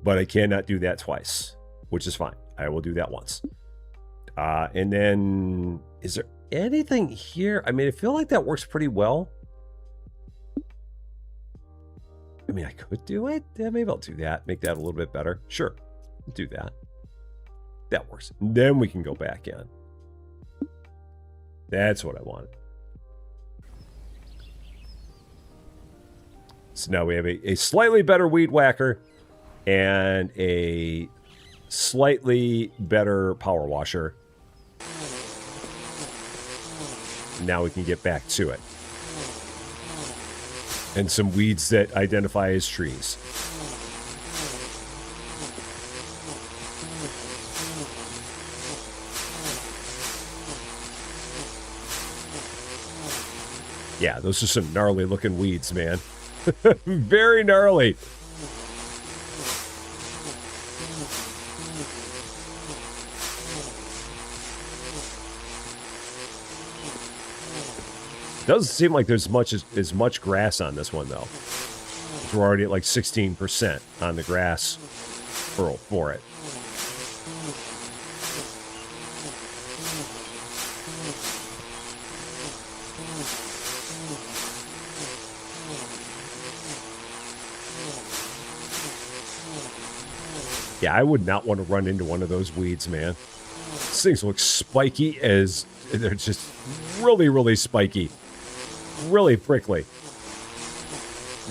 But I cannot do that twice, which is fine. I will do that once. And then, is there anything here? I mean, I feel like that works pretty well. I mean, I could do it. Yeah, maybe I'll do that. Make that a little bit better. Sure, do that. That works. Then we can go back in. That's what I wanted. So now we have a slightly better weed whacker and a slightly better power washer. Now we can get back to it. And some weeds that identify as trees. Yeah, those are some gnarly looking weeds, man. Very gnarly. Doesn't seem like there's as much grass on this one, though. We're already at like 16% on the grass for it. Yeah, I would not want to run into one of those weeds, man. These things look spiky as... They're just really, really spiky. Really prickly.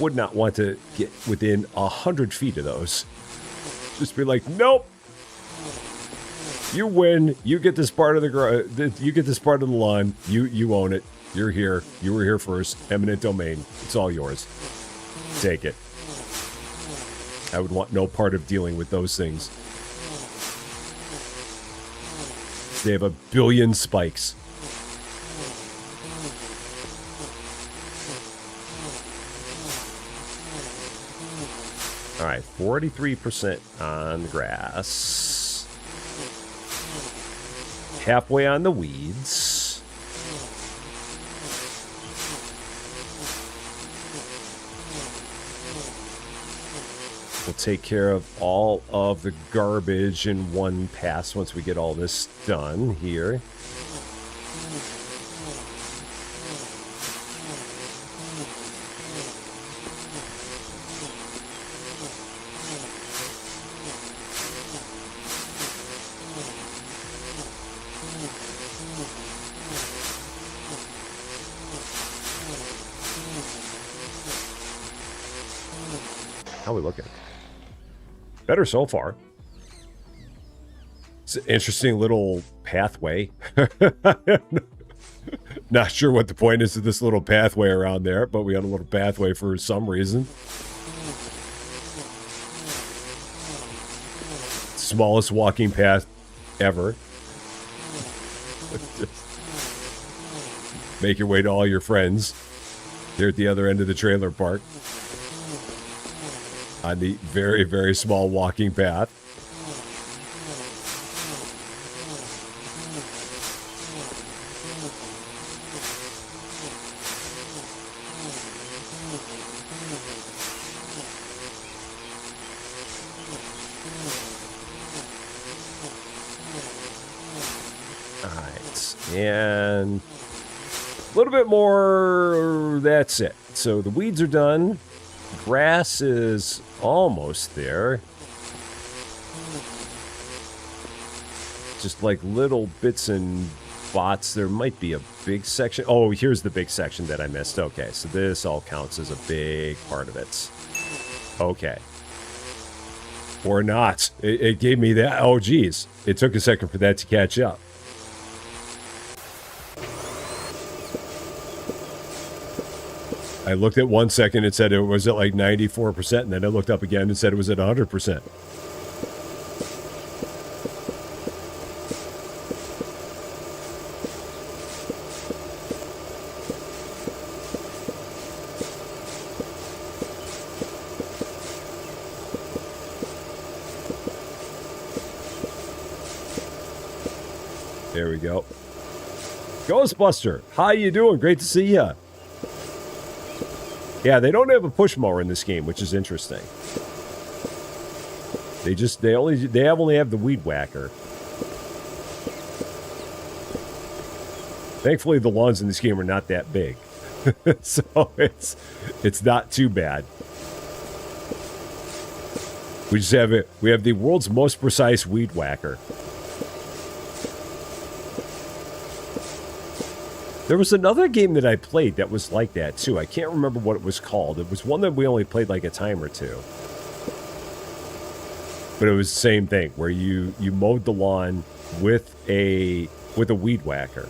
Would not want to get within 100 feet of those. Just be like, nope. You win. You get this part of the you get this part of the lawn. You own it. You're here. You were here first. Eminent domain. It's all yours. Take it. I would want no part of dealing with those things. They have a billion spikes. All right, 43% on the grass. Halfway on the weeds. We'll take care of all of the garbage in one pass once we get all this done here. How are we looking? Better so far. It's an interesting little pathway. Not sure what the point is of this little pathway around there, but we got a little pathway for some reason. Smallest walking path ever. Make your way to all your friends. They're at the other end of the trailer park. on the very, very small walking path. And a little bit more, that's it. So the weeds are done. Grass is almost there. Just like little bits and bots. There might be a big section. Oh, here's the big section that I missed. Okay, so this all counts as a big part of it. Okay. Or not. It gave me that. Oh, geez. It took a second for that to catch up. I looked at 1 second and said it was at like 94%, and then I looked up again and said it was at 100%. There we go. Ghostbuster, how you doing? Great to see ya. Yeah, they don't have a push mower in this game, which is interesting. They only have the weed whacker. Thankfully, the lawns in this game are not that big, so it's not too bad. We just have it. We have the world's most precise weed whacker. There was another game that I played that was like that, too. I can't remember what it was called. It was one that we only played like a time or two. But it was the same thing, where you mowed the lawn with a weed whacker.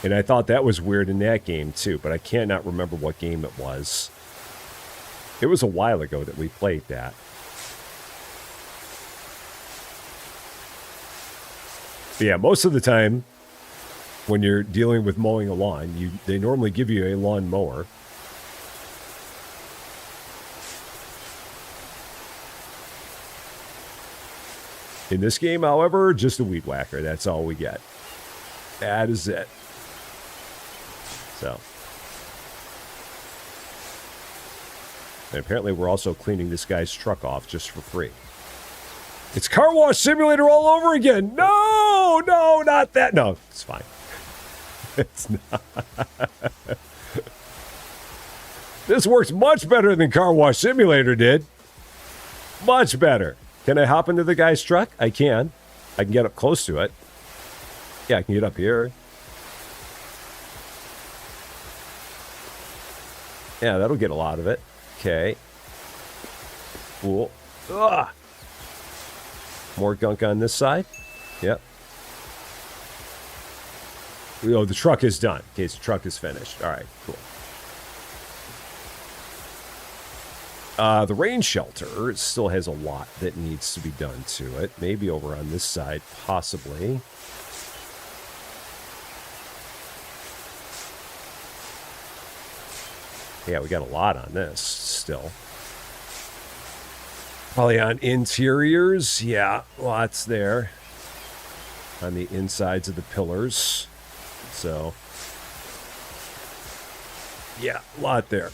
And I thought that was weird in that game, too, but I cannot remember what game it was. It was a while ago that we played that. But yeah, most of the time, when you're dealing with mowing a lawn, they normally give you a lawn mower. In this game, however, just a weed whacker. That's all we get. That is it. So. And apparently we're also cleaning this guy's truck off just for free. It's Car Wash Simulator all over again. No, not that. No, it's fine. It's not. This works much better than Car Wash Simulator did. Much better. Can I hop into the guy's truck? I can. I can get up close to it. Yeah, I can get up here. Yeah, that'll get a lot of it. Okay. Cool. Ugh. More gunk on this side. Yep. Oh, the truck is done. Okay, so the truck is finished. All right, cool. The rain shelter still has a lot that needs to be done to it. Maybe over on this side, possibly. Yeah, we got a lot on this still. Probably on interiors. Yeah, lots there. On the insides of the pillars. So, yeah, a lot there.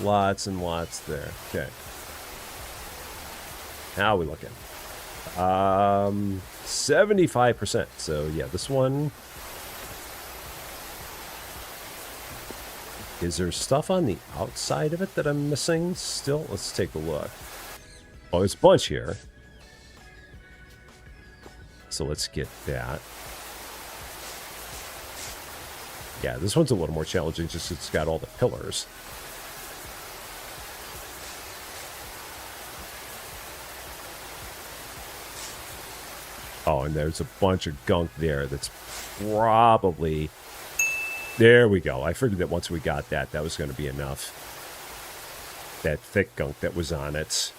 Lots and lots there. Okay. How are we looking? 75%. So, yeah, this one. Is there stuff on the outside of it that I'm missing still? Let's take a look. Oh, there's a bunch here. So let's get that. Yeah, this one's a little more challenging just because it's got all the pillars. Oh, and there's a bunch of gunk there that's probably... There we go. I figured that once we got that, that was going to be enough. That thick gunk that was on it.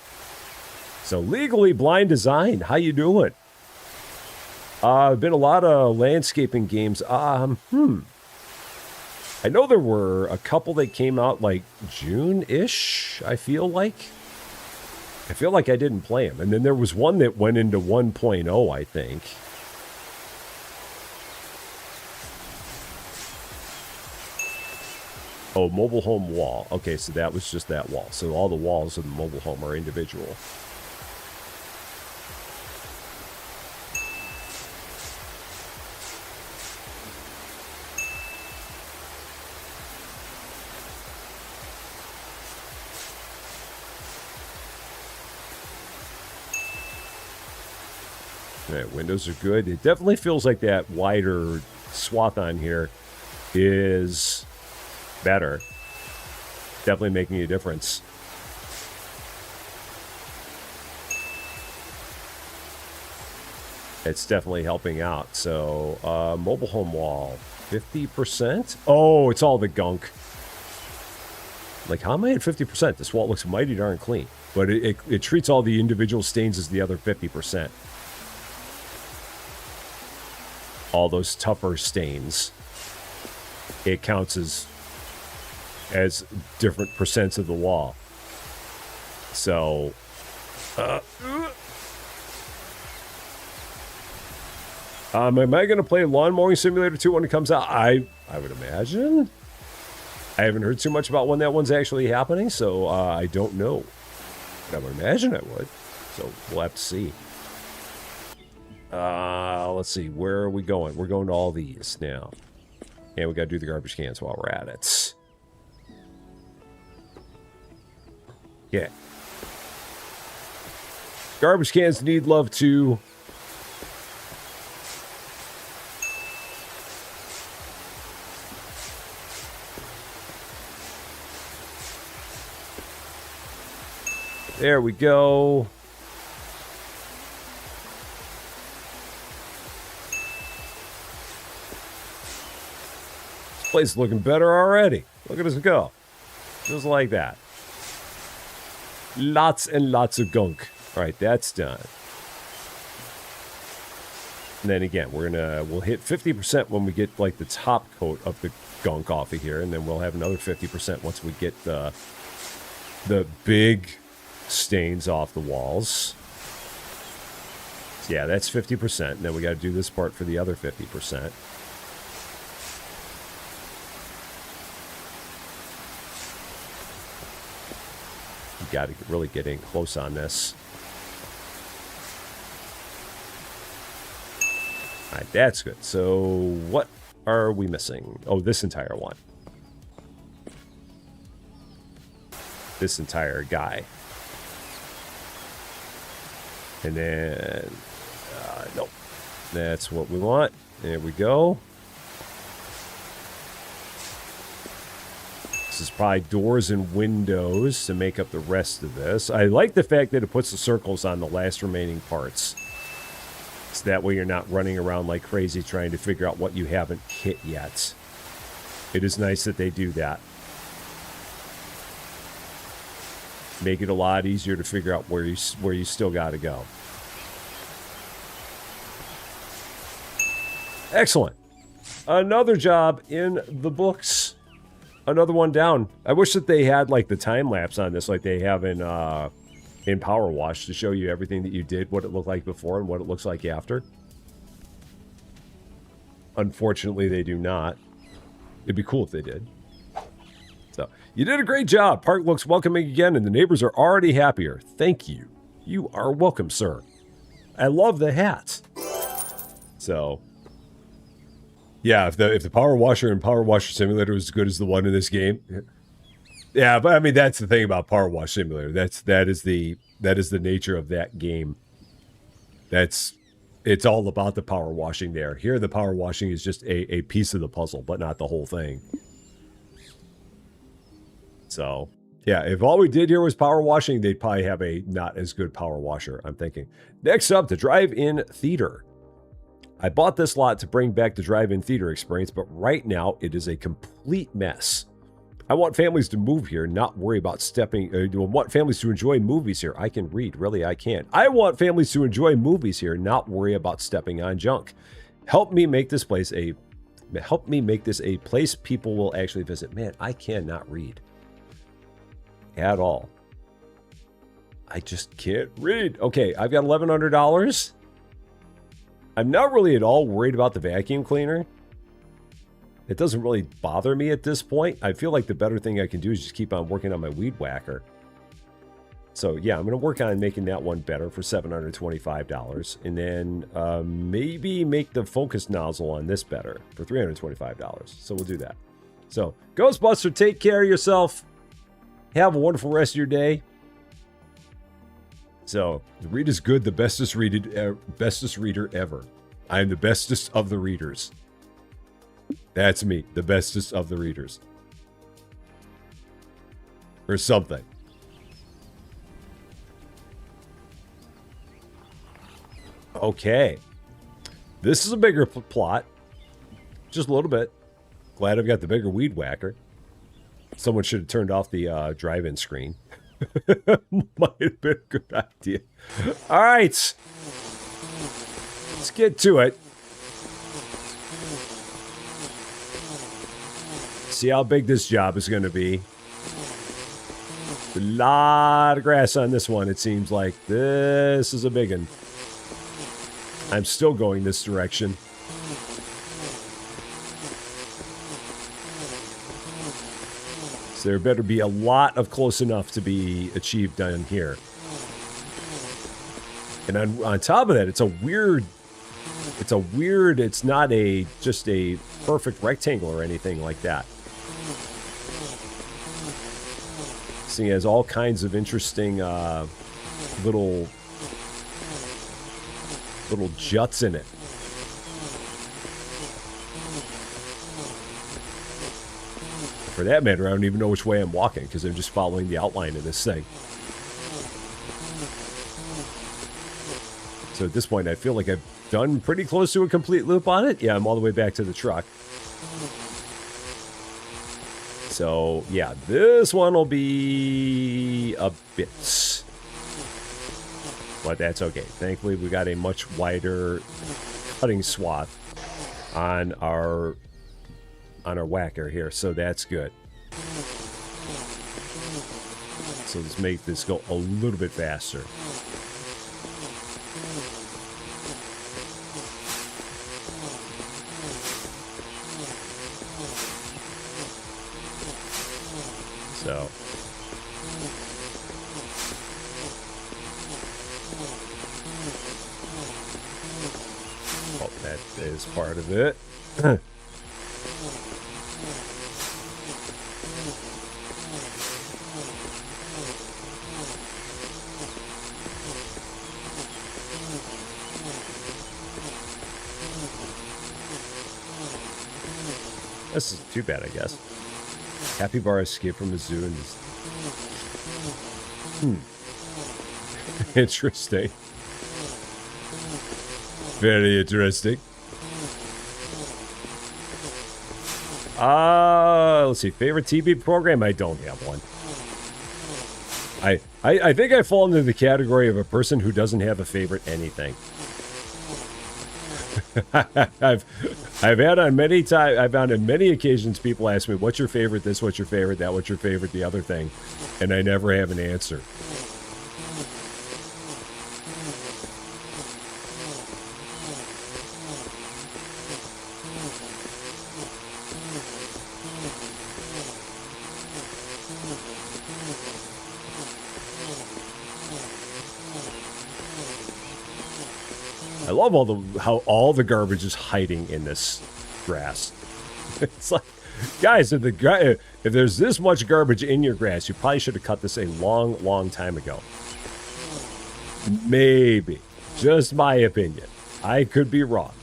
So, Legally Blind Design, how you doing? Been a lot of landscaping games. I I know there were a couple that came out like June-ish, I feel like. I feel like I didn't play them. And then there was one that went into 1.0, I think. Oh, mobile home wall. Okay, so that was just that wall. So all the walls of the mobile home are individual. Right, windows are good. It definitely feels like that wider swath on here is better. Definitely making a difference. It's definitely helping out. So, mobile home wall, 50%? Oh, it's all the gunk. Like, how am I at 50%? This wall looks mighty darn clean. But it treats all the individual stains as the other 50%. All those tougher stains, it counts as different percents of the wall. So, am I going to play Lawn Mowing Simulator 2 when it comes out? I would imagine. I haven't heard too much about when that one's actually happening, so I don't know. But I would imagine I would. So we'll have to see. Let's see. Where are we going? We're going to all these now. And we got to do the garbage cans while we're at it. Yeah. Garbage cans need love too. There we go. This place is looking better already. Look at us go. Just like that. Lots and lots of gunk. All right, that's done. And then again, we'll hit 50% when we get like the top coat of the gunk off of here, and then we'll have another 50% once we get the big stains off the walls. So yeah, that's 50%. And then we got to do this part for the other 50%. You got to really get in close on this. All right, that's good. So what are we missing? Oh, this entire one. This entire guy. And then, nope. That's what we want. There we go. This is probably doors and windows to make up the rest of this. I like the fact that it puts the circles on the last remaining parts. So that way you're not running around like crazy trying to figure out what you haven't hit yet. It is nice that they do that. Make it a lot easier to figure out where you still got to go. Excellent. Another job in the books. Another one down. I wish that they had like the time lapse on this, like they have in Power Wash, to show you everything that you did, what it looked like before and what it looks like after. Unfortunately, they do not. It'd be cool if they did. So, you did a great job. Park looks welcoming again, and the neighbors are already happier. Thank you. You are welcome, sir. I love the hat. So, yeah, if the Power Washer and Power Washer Simulator is as good as the one in this game, yeah, but I mean that's the thing about Power Wash Simulator. That is the nature of that game. It's all about the power washing there. Here, the power washing is just a piece of the puzzle, but not the whole thing. So, yeah, if all we did here was power washing, they'd probably have a not as good power washer, I'm thinking. Next up, the drive-in theater. I bought this lot to bring back the drive-in theater experience, but right now it is a complete mess. I want families to move here, not worry about I want families to enjoy movies here. I can read, really, I can't. I want families to enjoy movies here, not worry about stepping on junk. Help me make this place a Help me make this a place people will actually visit. Man, I cannot read at all. I just can't read. Okay, I've got $1,100. I'm not really at all worried about the vacuum cleaner. It doesn't really bother me at this point. I feel like the better thing I can do is just keep on working on my weed whacker. So yeah, I'm going to work on making that one better for $725. And then maybe make the focus nozzle on this better for $325. So we'll do that. So Ghostbuster, take care of yourself. Have a wonderful rest of your day. So the read is good, the bestest reader ever. I am the bestest of the readers. That's me, the bestest of the readers. Or something. Okay. This is a bigger plot. Just a little bit. Glad I've got the bigger weed whacker. Someone should have turned off the drive-in screen. Might have been a good idea. All right. Let's get to it. See how big this job is going to be. A lot of grass on this one, it seems like. This is a big one. I'm still going this direction. So there better be a lot of close enough to be achieved down here. And on top of that, it's not just a perfect rectangle or anything like that. This thing has all kinds of interesting little juts in it. For that matter, I don't even know which way I'm walking because I'm just following the outline of this thing. So at this point, I feel like I've done pretty close to a complete loop on it. Yeah, I'm all the way back to the truck. So, yeah, this one will be a bit. But that's okay. Thankfully, we got a much wider cutting swath on our whacker here, so that's good. So let's make this go a little bit faster. So oh, that is part of it. This isn't too bad, I guess. Capybara escaped from the zoo and interesting. Very interesting. Let's see. Favorite TV program? I don't have one. I think I fall into the category of a person who doesn't have a favorite anything. I've had on many occasions people ask me, what's your favorite this, what's your favorite that, what's your favorite the other thing, and I never have an answer. I love how all the garbage is hiding in this grass. It's like, guys, if there's this much garbage in your grass, you probably should have cut this a long, long time ago. Maybe. Just my opinion. I could be wrong.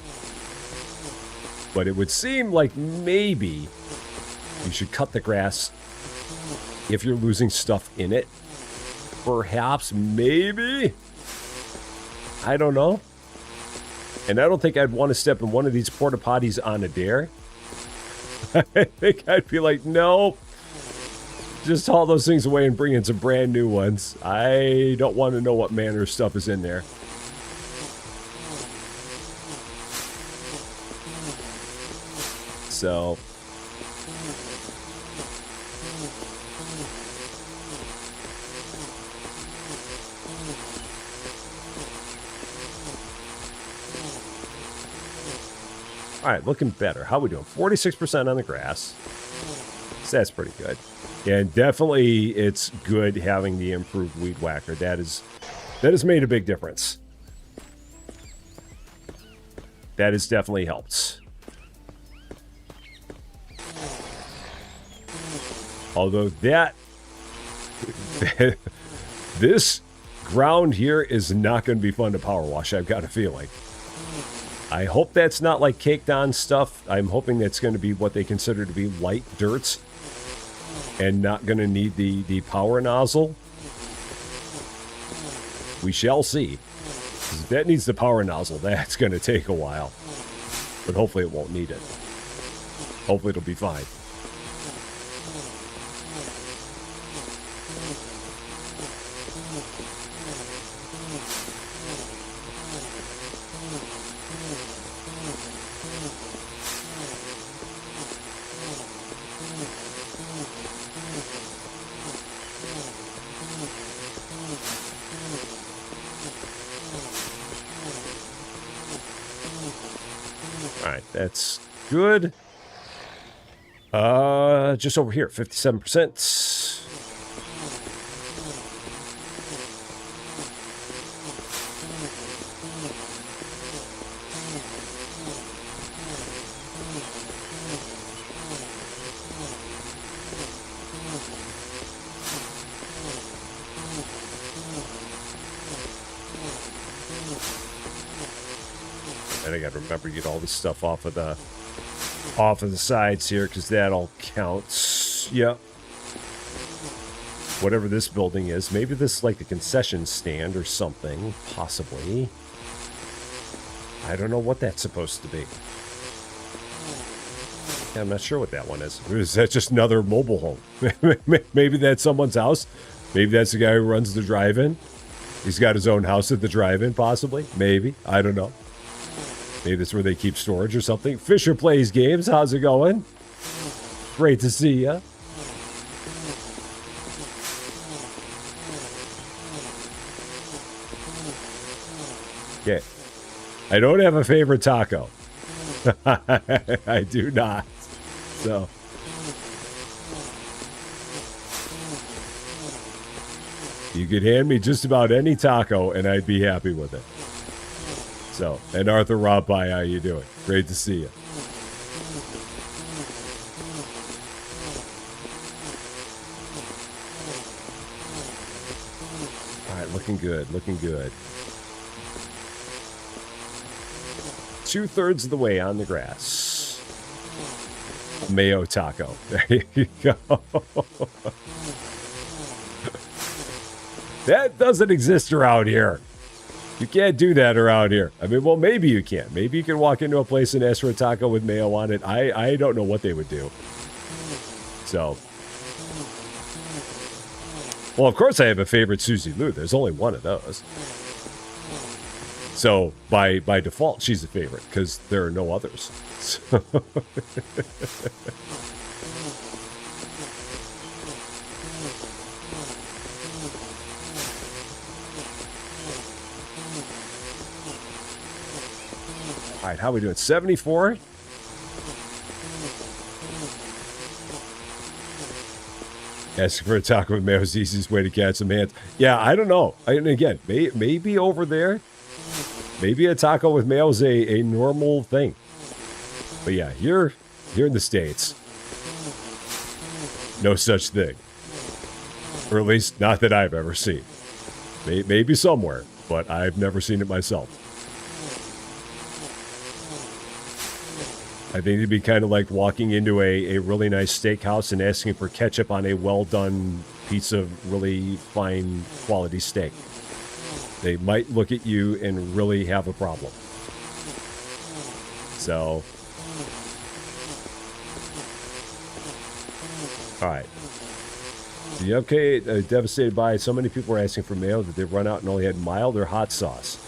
But it would seem like maybe you should cut the grass if you're losing stuff in it. Perhaps, maybe. I don't know. And I don't think I'd want to step in one of these porta potties on a dare. I think I'd be like, nope. Just haul those things away and bring in some brand new ones. I don't want to know what manner of stuff is in there. So all right, looking better. How we doing? 46% on the grass. So that's pretty good. And definitely it's good having the improved weed whacker. That has made a big difference. That has definitely helped. Although this ground here is not going to be fun to power wash, I've got a feeling. I hope that's not like caked on stuff. I'm hoping that's going to be what they consider to be light dirts and not going to need the power nozzle. We shall see. If that needs the power nozzle, that's going to take a while. But hopefully it won't need it. Hopefully it'll be fine. That's good. Just over here, 57%. And I gotta remember to get all this stuff off of the sides here, because that all counts. Yep. Whatever this building is. Maybe this is like the concession stand or something. Possibly. I don't know what that's supposed to be. Yeah, I'm not sure what that one is. Or is that just another mobile home? Maybe that's someone's house. Maybe that's the guy who runs the drive-in. He's got his own house at the drive-in, possibly. Maybe. I don't know. Maybe that's where they keep storage or something. Fisher Plays Games, how's it going? Great to see ya. Okay. I don't have a favorite taco. I do not. So. You could hand me just about any taco and I'd be happy with it. So, and Arthur Rompai, how you doing? Great to see you. All right, looking good, looking good. 2/3 of the way on the grass. Mayo taco. There you go. That doesn't exist around here. You can't do that around here. I mean, well, maybe you can. Maybe you can walk into a place and ask for a taco with mayo on it. I don't know what they would do. So. Well, of course I have a favorite Susie Lou. There's only one of those. So, by default, she's a favorite, because there are no others. So. All right, how are we doing? 74? Asking for a taco with mayo is the easiest way to catch some hands. Yeah, I don't know. And again, maybe over there, maybe a taco with mayo is a normal thing. But yeah, here in the States, no such thing. Or at least not that I've ever seen. Maybe somewhere, but I've never seen it myself. I think it'd be kind of like walking into a really nice steakhouse and asking for ketchup on a well-done piece of really fine quality steak. They might look at you and really have a problem. So. Alright. The okay, devastated by so many people were asking for mayo that they've run out and only had mild or hot sauce.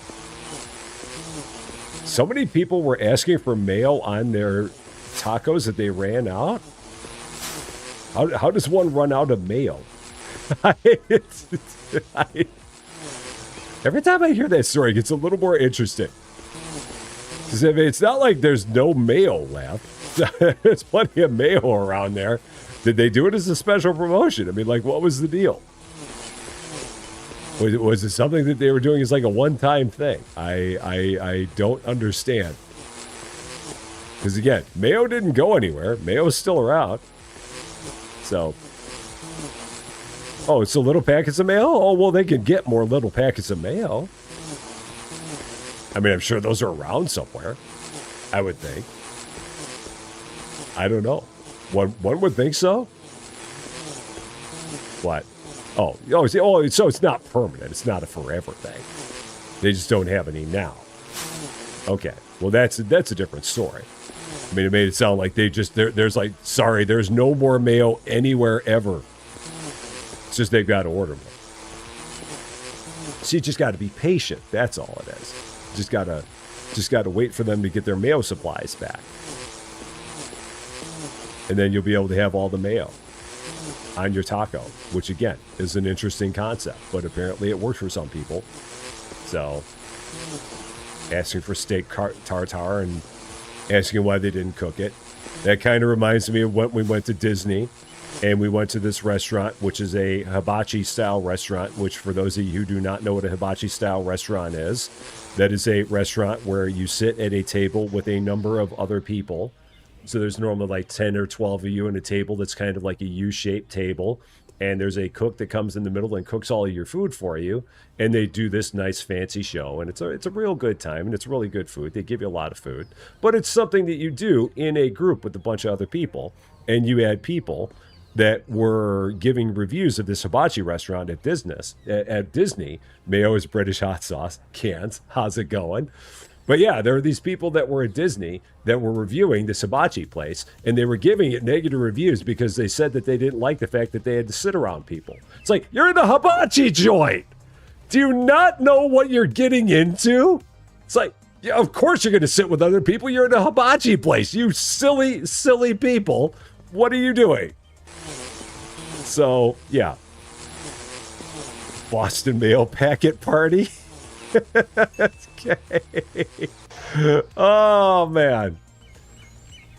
So many people were asking for mayo on their tacos that they ran out? How does one run out of mayo? Every time I hear that story, it gets a little more interesting. Because I mean, it's not like there's no mayo left. There's plenty of mayo around there. Did they do it as a special promotion? I mean, like, what was the deal? Was it something that they were doing as like a one-time thing? I don't understand. Because again, mayo didn't go anywhere. Mayo's still around. So, oh, it's a little packets of mayo? Oh, well, they can get more little packets of mayo. I mean, I'm sure those are around somewhere. I would think. I don't know. One would think so. What? Oh, so it's not permanent. It's not a forever thing. They just don't have any now. Okay. Well, that's a different story. I mean, it made it sound like there's like, sorry, there's no more mayo anywhere ever. It's just they've got to order more. So you just got to be patient. That's all it is. Just gotta wait for them to get their mayo supplies back. And then you'll be able to have all the mayo on your taco, which again is an interesting concept, but apparently it works for some people. So asking for steak tartare and asking why they didn't cook it. That kind of reminds me of when we went to Disney and we went to this restaurant, which is a hibachi style restaurant, which for those of you who do not know what a hibachi style restaurant is, that is a restaurant where you sit at a table with a number of other people. So there's normally like 10 or 12 of you in a table that's kind of like a U-shaped table. And there's a cook that comes in the middle and cooks all of your food for you. And they do this nice fancy show. And it's a real good time. And it's really good food. They give you a lot of food. But it's something that you do in a group with a bunch of other people. And you had people that were giving reviews of this hibachi restaurant at Disney. Mayo is British hot sauce. Cans. How's it going? But yeah, there were these people that were at Disney that were reviewing this hibachi place, and they were giving it negative reviews because they said that they didn't like the fact that they had to sit around people. It's like, you're in a hibachi joint! Do you not know what you're getting into? It's like, yeah, of course you're going to sit with other people. You're in a hibachi place. You silly, silly people. What are you doing? So, yeah. Boston Mayo Packet Party. Okay. Oh, man.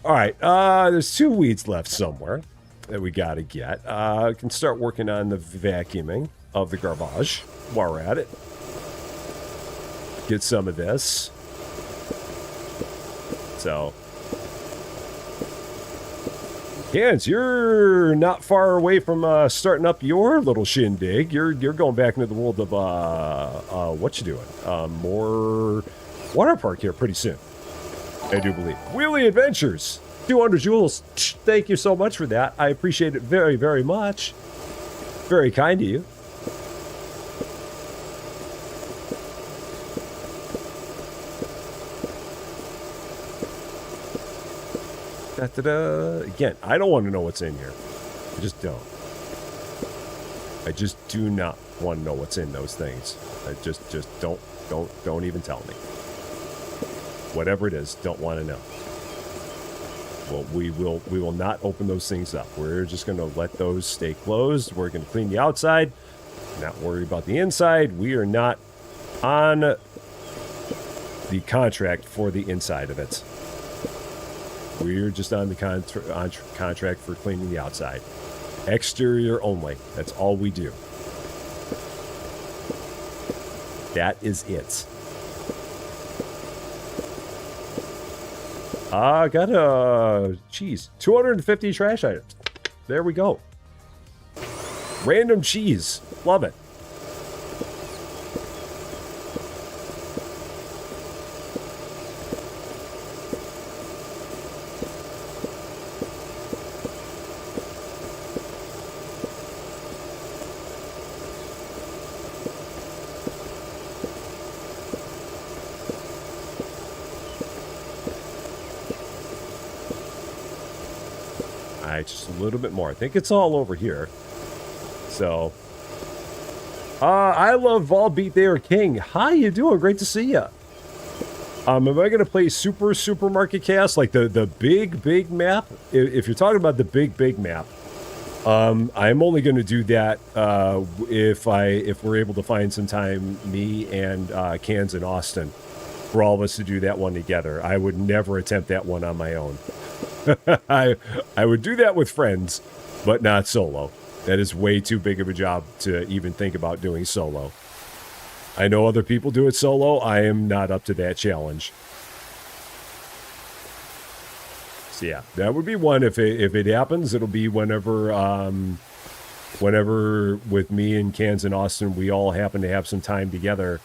All right. There's 2 weeds left somewhere that we got to get. I can start working on the vacuuming of the garbage while we're at it. Get some of this. So, Gans, you're not far away from starting up your little shindig. You're going back into the world of what you doing? More water park here pretty soon, I do believe. Wheelie Adventures, 200 jewels. Thank you so much for that. I appreciate it very, very much. Very kind of you. Da-da-da. Again, I don't want to know what's in here. I just don't. I just do not want to know what's in those things. I just don't even tell me. Whatever it is, don't want to know. Well, we will not open those things up. We're just going to let those stay closed. We're going to clean the outside, not worry about the inside. We are not on the contract for the inside of it. We're just on the contract for cleaning the outside. Exterior only. That's all we do. That is it. I got a 250 trash items. There we go. Random cheese. Love it. Just a little bit more. I think it's all over here. So, I love Volbeat there, King. How you doing? Great to see you. Am I going to play Supermarket Chaos, like the big map? If you're talking about the big map, I'm only going to do that if we're able to find some time, me and Cans and Austin, for all of us to do that one together. I would never attempt that one on my own. I would do that with friends, but not solo. That is way too big of a job to even think about doing solo. I know other people do it solo. I am not up to that challenge. So yeah, that would be one. If it happens, it'll be whenever with me and Cans and Austin, we all happen to have some time together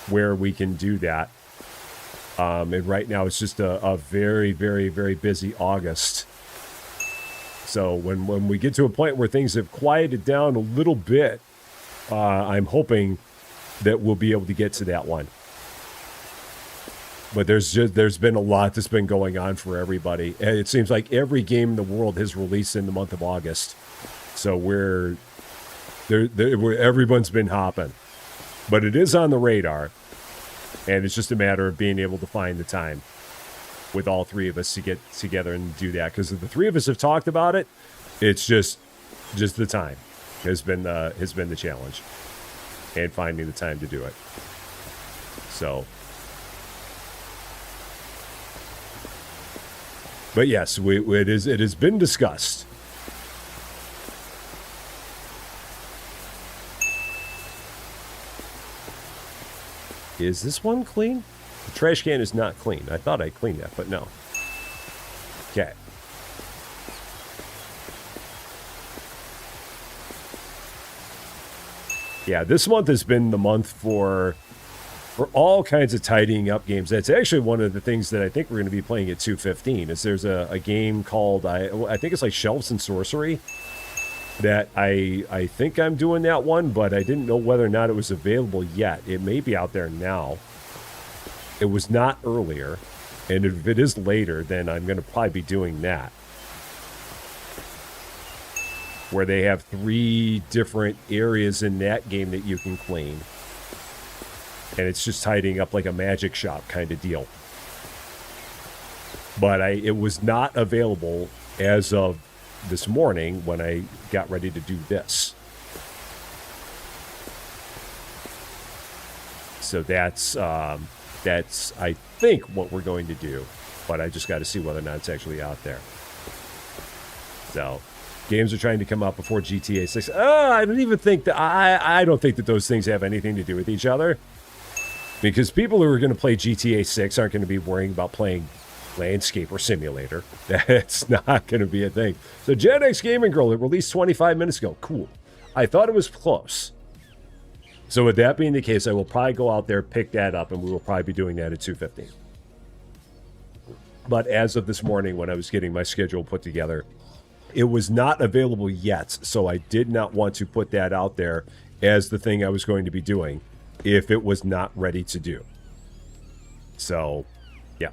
where we can do that. And right now it's just a very, very, very busy August. So when we get to a point where things have quieted down a little bit, I'm hoping that we'll be able to get to that one. But there's been a lot that's been going on for everybody. And it seems like every game in the world has released in the month of August. So everyone's been hopping. But it is on the radar. And it's just a matter of being able to find the time with all three of us to get together and do that. Because if the three of us have talked about it, it's just the time has been the challenge. And finding the time to do it. So, but yes, it has been discussed. Is this one clean? The trash can is not clean. I thought I cleaned that, but no. Okay. Yeah, this month has been the month for all kinds of tidying up games. That's actually one of the things that I think we're going to be playing at 2:15. Is there's a game called I think it's like Shelves and Sorcery that I think I'm doing that one, but I didn't know whether or not it was available yet. It may be out there now. It was not earlier, and if it is later, then I'm going to probably be doing that. Where they have 3 different areas in that game that you can clean. And it's just tidying up like a magic shop kind of deal. But it was not available as of this morning when I got ready to do this. So that's I think what we're going to do. But I just got to see whether or not it's actually out there. So games are trying to come out before GTA 6. I don't even think that I don't think that those things have anything to do with each other. Because people who are going to play GTA 6 aren't going to be worrying about playing Landscaper Simulator. That's not going to be a thing. So Gen X Gaming Girl, it released 25 minutes ago. Cool. I thought it was close. So with that being the case, I will probably go out there, pick that up, and we will probably be doing that at 2:15. But as of this morning, when I was getting my schedule put together, it was not available yet, so I did not want to put that out there as the thing I was going to be doing if it was not ready to do. So, yeah.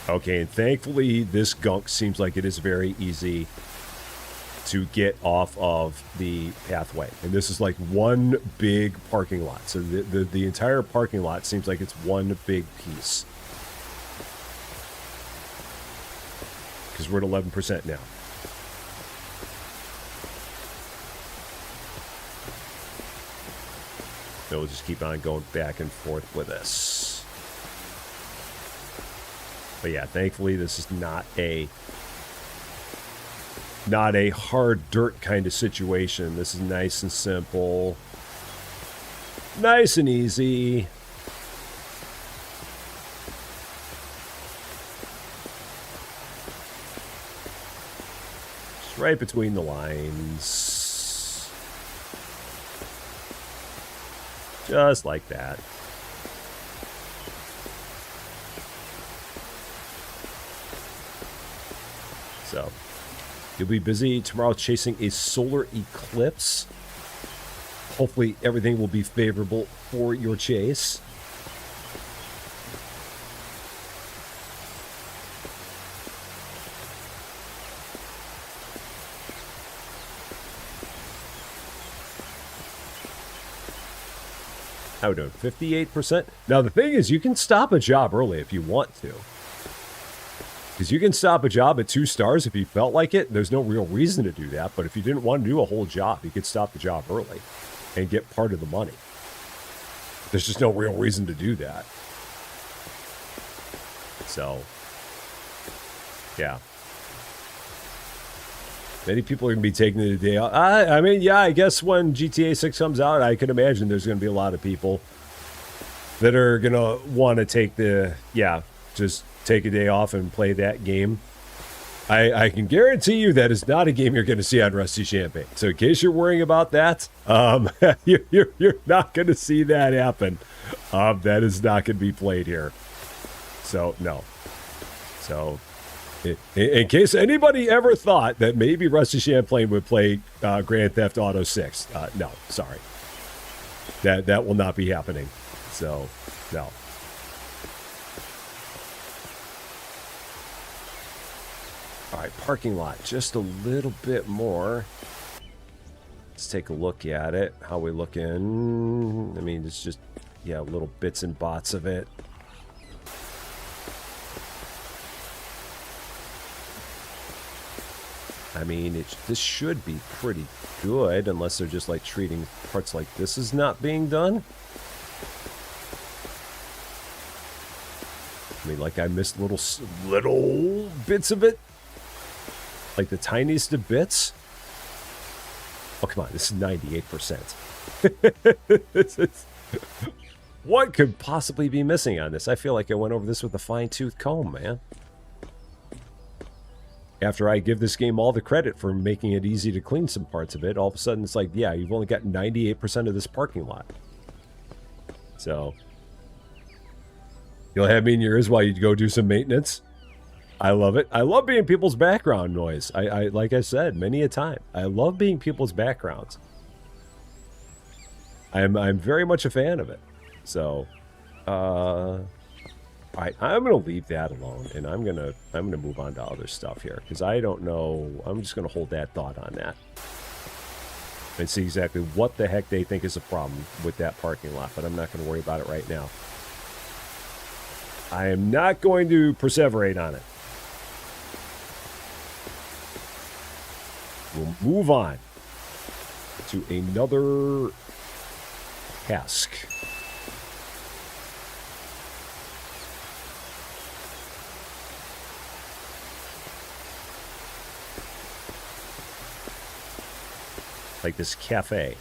Okay, and thankfully, this gunk seems like it is very easy to get off of the pathway. And this is like one big parking lot. So the entire parking lot seems like it's one big piece. Because we're at 11% now. So we'll just keep on going back and forth with this. But yeah, thankfully this is not a hard dirt kind of situation. This is nice and simple. Nice and easy. Just right between the lines. Just like that. So, you'll be busy tomorrow chasing a solar eclipse. Hopefully everything will be favorable for your chase. How do 58%? Now, the thing is, you can stop a job early if you want to. Because you can stop a job at 2 stars if you felt like it. There's no real reason to do that. But if you didn't want to do a whole job, you could stop the job early and get part of the money. There's just no real reason to do that. So, yeah. Many people are going to be taking the day off. I mean, yeah, I guess when GTA 6 comes out, I can imagine there's going to be a lot of people that are going to want to take just take a day off and play that game. I can guarantee you that is not a game you're going to see on Rusty Champaign. So in case you're worrying about that, you're not going to see that happen. That is not going to be played here. So, no. So, in case anybody ever thought that maybe Rusty Champaign would play Grand Theft Auto 6, no, sorry. That will not be happening. So, no. All right, parking lot, just a little bit more. Let's take a look at it. How we looking? I mean, it's just, yeah, little bits and bots of it. I mean, this should be pretty good, unless they're just like treating parts like this as not being done. I mean, like I missed little bits of it. Like the tiniest of bits. Oh, come on. This is 98%. What could possibly be missing on this? I feel like I went over this with a fine-tooth comb, man. After I give this game all the credit for making it easy to clean some parts of it, all of a sudden it's like, yeah, you've only got 98% of this parking lot. So, you'll have me in your ears while you go do some maintenance. I love it. I love being people's background noise. I like I said many a time, I love being people's backgrounds. I'm very much a fan of it. So, all right, I'm gonna leave that alone, and I'm gonna move on to other stuff here because I don't know. I'm just gonna hold that thought on that and see exactly what the heck they think is a problem with that parking lot. But I'm not gonna worry about it right now. I am not going to perseverate on it. We'll move on to another task. Like this cafe.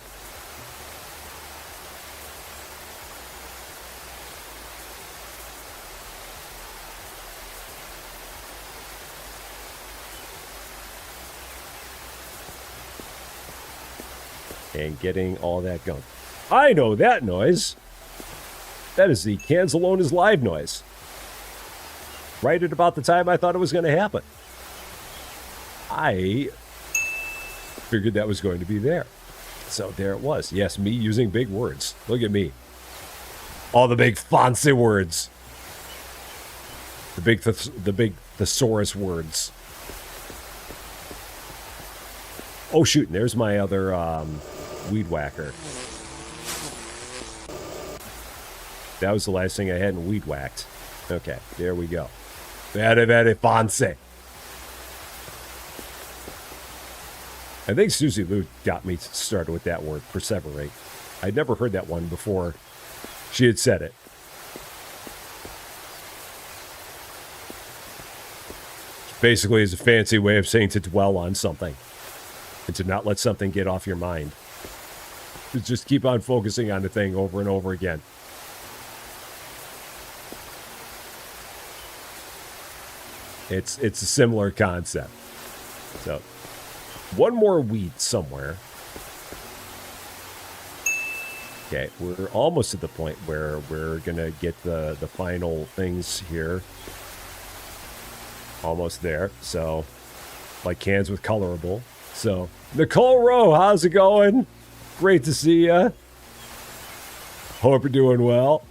And getting all that gunk. I know that noise. That is the Cans Alone is Live noise. Right at about the time I thought it was going to happen. I figured that was going to be there. So there it was. Yes, me using big words. Look at me. All the big fancy words. The big thesaurus words. Oh shoot, and there's my other weed whacker. That was the last thing I hadn't weed whacked. Okay, there we go. Very fancy. I think Susie Lou got me started with that word, perseverate. I'd never heard that one before she had said it. Basically, is a fancy way of saying to dwell on something and to not let something get off your mind. To just keep on focusing on the thing over and over again. It's a similar concept. So, one more weed somewhere. Okay, we're almost at the point where we're gonna get the final things here. Almost there. So, like cans with colorable. So, Nicole Rowe, how's it going? Great to see ya. Hope you're doing well.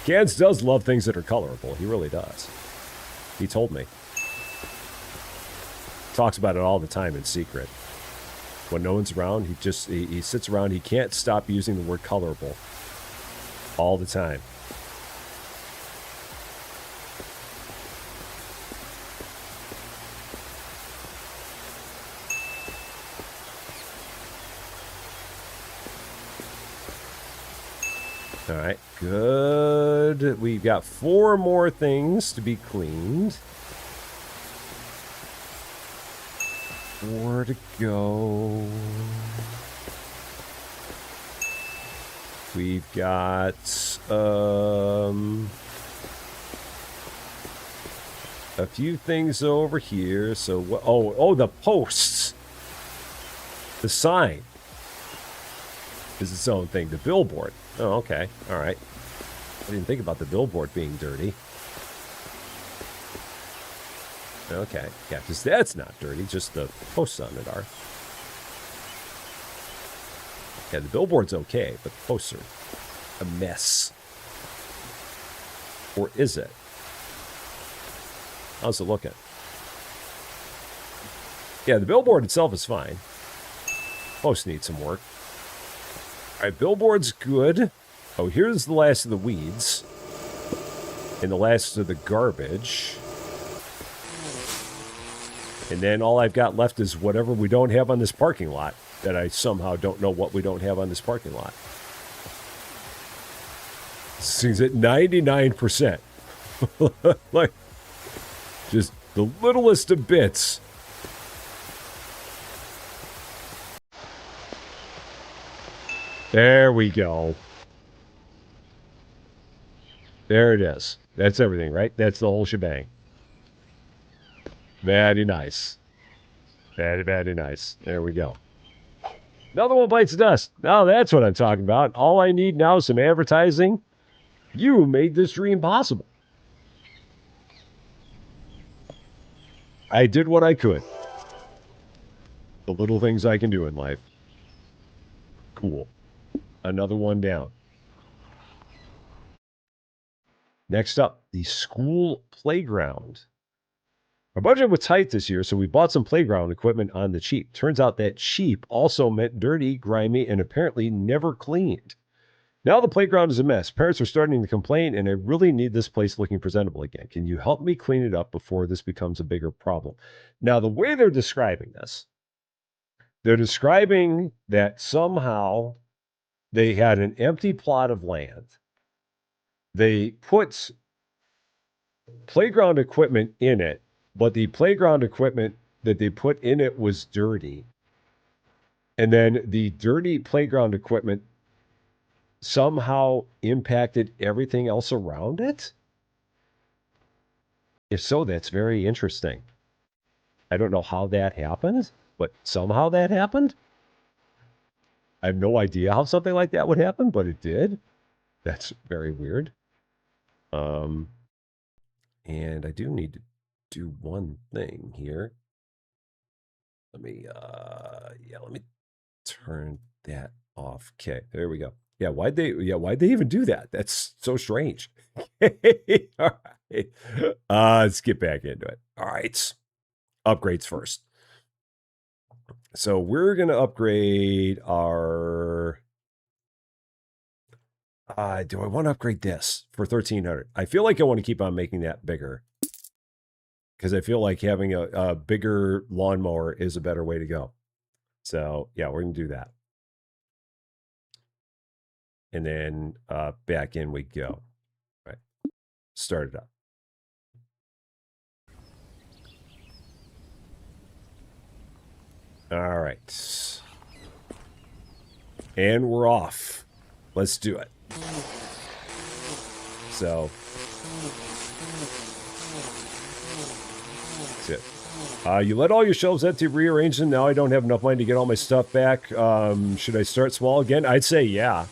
Cans does love things that are colorable. He really does. He told me. Talks about it all the time in secret. When no one's around, he sits around. He can't stop using the word colorable all the time. All right, good. We've got 4 more things to be cleaned. 4 to go. We've got a few things over here. So what? Oh, the posts. The sign is its own thing. The billboard. Oh, okay. All right. I didn't think about the billboard being dirty. Okay. Yeah, because that's not dirty. Just the posts on it are. Yeah, the billboard's okay, but the posts are a mess. Or is it? How's it looking? Yeah, the billboard itself is fine. Posts need some work. All right, billboard's good. Oh, here's the last of the weeds. And the last of the garbage. And then all I've got left is whatever we don't have on this parking lot. That I somehow don't know what we don't have on this parking lot. This thing's at 99%. Like, just the littlest of bits. There we go. There it is. That's everything, right? That's the whole shebang. Very nice. Very, very nice. There we go. Another one bites the dust. Now that's what I'm talking about. All I need now is some advertising. You made this dream possible. I did what I could. The little things I can do in life. Cool. Another one down. Next up, the school playground. Our budget was tight this year, so we bought some playground equipment on the cheap. Turns out that cheap also meant dirty, grimy, and apparently never cleaned. Now the playground is a mess. Parents are starting to complain, and I really need this place looking presentable again. Can you help me clean it up before this becomes a bigger problem? Now, the way they're describing this, they're describing that somehow they had an empty plot of land. They put playground equipment in it, but the playground equipment that they put in it was dirty. And then the dirty playground equipment somehow impacted everything else around it? If so, that's very interesting. I don't know how that happened, but somehow that happened. I have no idea how something like that would happen, but it did. That's very weird. And I do need to do one thing here. Let me turn that off. Okay, there we go. Yeah, why'd they even do that? That's so strange. All right. Let's get back into it. All right. Upgrades first. So we're gonna upgrade our do I want to upgrade this for 1300? I feel like I want to keep on making that bigger. Because I feel like having a bigger lawnmower is a better way to go. So, yeah, we're going to do that. And then back in we go. All right. Start it up. All right. And we're off. Let's do it. So... it. You let all your shelves empty, rearrange them. Now I don't have enough money to get all my stuff back. Should I start small again? I'd say yeah.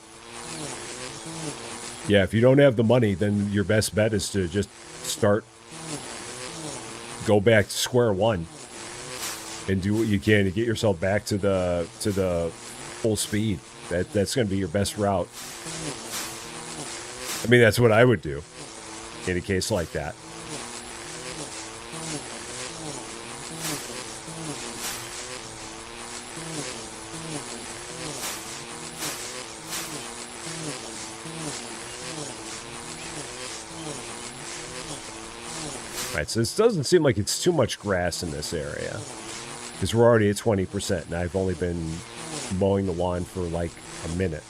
Yeah, if you don't have the money, then your best bet is to just go back to square one and do what you can to get yourself back to the full speed. That's going to be your best route. I mean, that's what I would do in a case like that. Right, so this doesn't seem like it's too much grass in this area. Because we're already at 20%, and I've only been mowing the lawn for like a minute.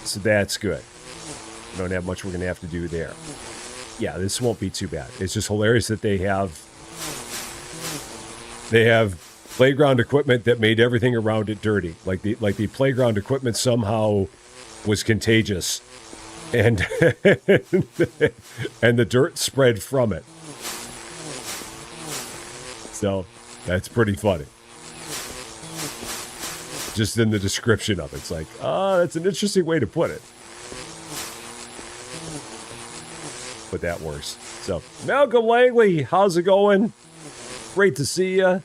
So that's good. We don't have much we're going to have to do there. Yeah, this won't be too bad. It's just hilarious that they have playground equipment that made everything around it dirty. Like the playground equipment somehow was contagious. And and the dirt spread from it. So that's pretty funny. Just in the description of it. It's like, that's an interesting way to put it. But that works. So, Malcolm Langley, how's it going? Great to see you.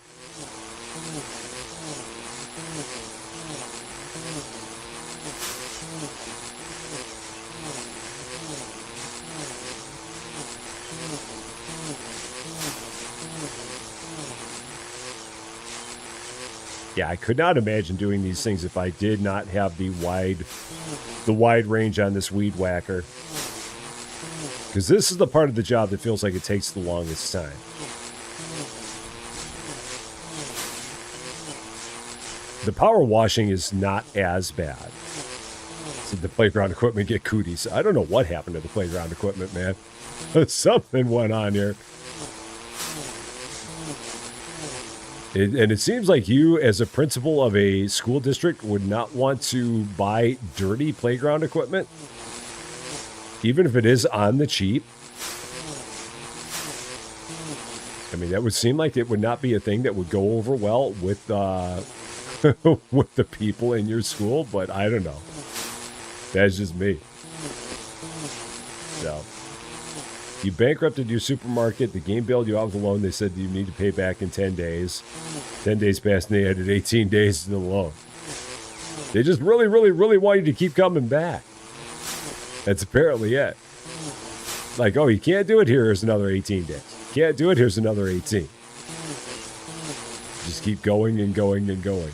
Yeah, I could not imagine doing these things if I did not have the wide range on this weed whacker. Because this is the part of the job that feels like it takes the longest time. The power washing is not as bad. So the playground equipment get cooties. I don't know what happened to the playground equipment, man. Something went on here. And it seems like you, as a principal of a school district, would not want to buy dirty playground equipment, even if it is on the cheap. I mean, that would seem like it would not be a thing that would go over well with with the people in your school, but I don't know. That's just me. So, you bankrupted your supermarket. The game bailed you out with a loan. They said you need to pay back in 10 days. 10 days passed and they added 18 days to the loan. They just really, really, really want you to keep coming back. That's apparently it. Like, oh, you can't do it, here's another 18 days. Can't do it, here's another 18. Just keep going and going and going.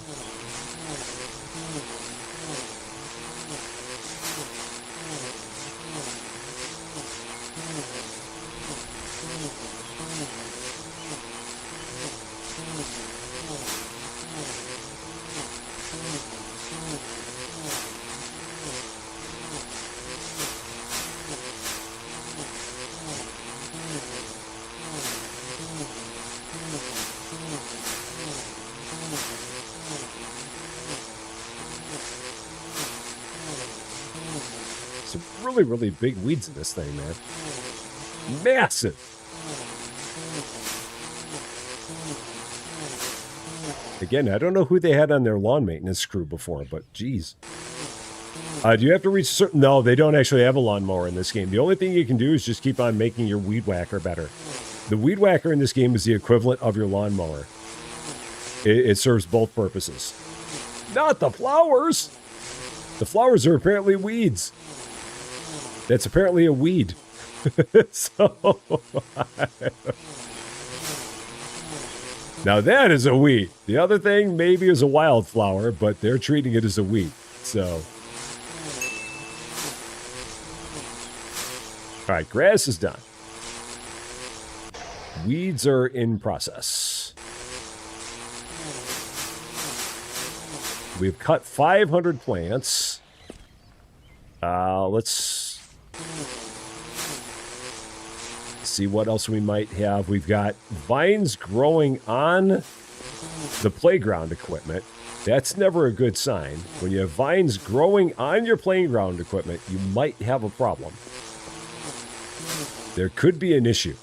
Really big weeds in this thing, man. Massive. Again, I don't know who they had on their lawn maintenance crew before, but geez. Do you have to reach certain... No, they don't actually have a lawnmower in this game. The only thing you can do is just keep on making your weed whacker better. The weed whacker in this game is the equivalent of your lawnmower. It serves both purposes. Not the flowers! The flowers are apparently weeds. That's apparently a weed. So, now that is a weed. The other thing maybe is a wildflower, but they're treating it as a weed. So, all right, grass is done. Weeds are in process. We've cut 500 plants. Let's see what else we might have. We've got vines growing on the playground equipment. That's never a good sign. When you have vines growing on your playground equipment, you might have a problem. There could be an issue.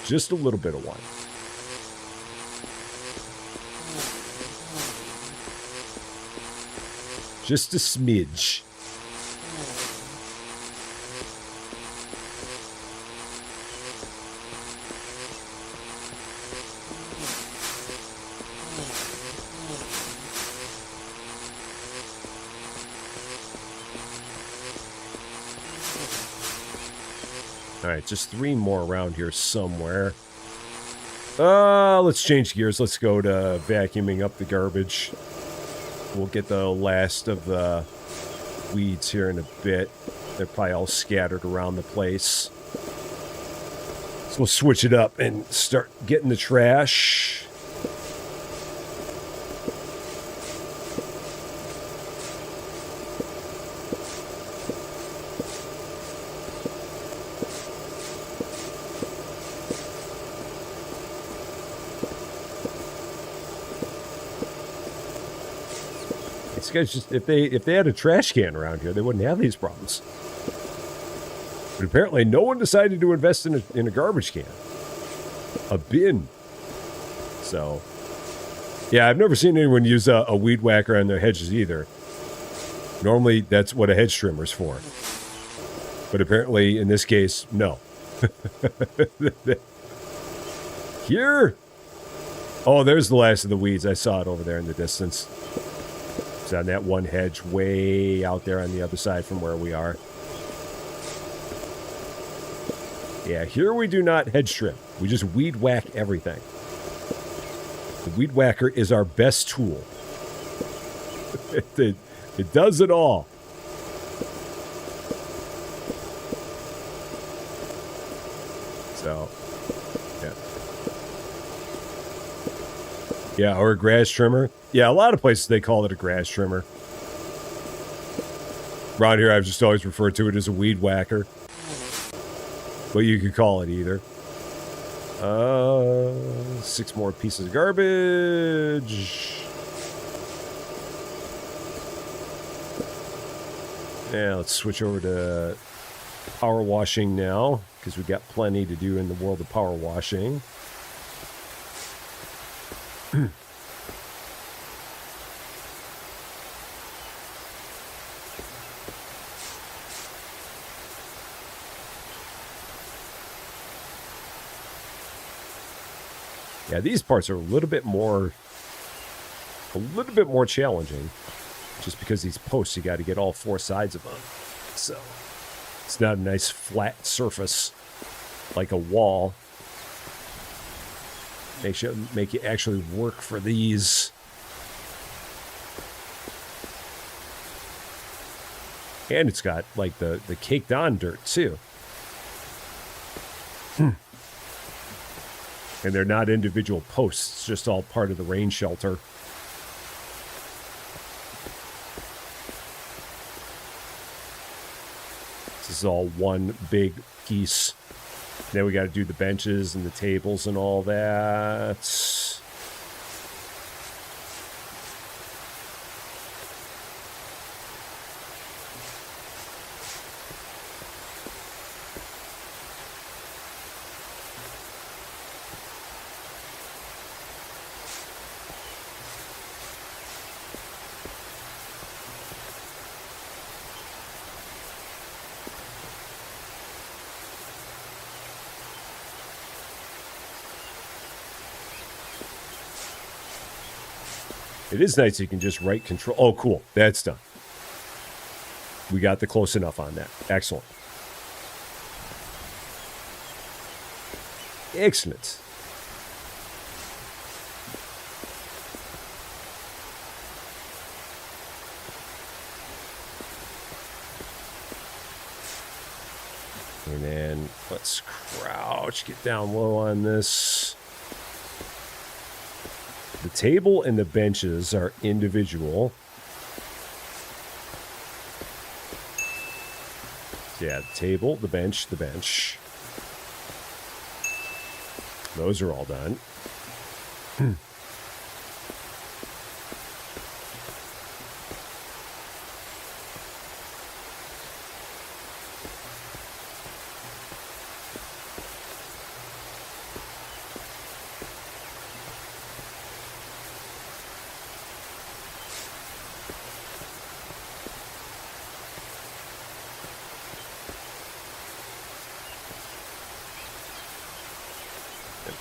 Just a little bit of one. Just a smidge. All right, just 3 more around here somewhere. Let's change gears. Let's go to vacuuming up the garbage. We'll get the last of the weeds here in a bit. They're probably all scattered around the place. So we'll switch it up and start getting the trash. These guys just, if they had a trash can around here, they wouldn't have these problems. But apparently no one decided to invest in a garbage can. A bin. So, yeah, I've never seen anyone use a weed whacker on their hedges either. Normally, that's what a hedge trimmer's for. But apparently, in this case, no. Here? Oh, there's the last of the weeds. I saw it over there in the distance. It's on that one hedge way out there on the other side from where we are. Yeah, here we do not hedge trim. We just weed whack everything. The weed whacker is our best tool. It does it all. So, yeah. Yeah, or a grass trimmer. Yeah, a lot of places they call it a grass trimmer. Around here, I've just always referred to it as a weed whacker. But you could call it either. 6 more pieces of garbage. Yeah, let's switch over to power washing now, because we've got plenty to do in the world of power washing. Yeah, these parts are a little bit more challenging, just because these posts, you got to get all 4 sides of them. So it's not a nice flat surface like a wall. Make you actually work for these. And it's got like the caked on dirt too. And they're not individual posts, it's just all part of the rain shelter. This is all one big piece. Then we got to do the benches and the tables and all that. It is nice you can just right control. Oh, cool. That's done. We got the close enough on that. Excellent. Excellent. And then let's crouch, get down low on this. The table and the benches are individual. Yeah, the table, the bench, the bench. Those are all done.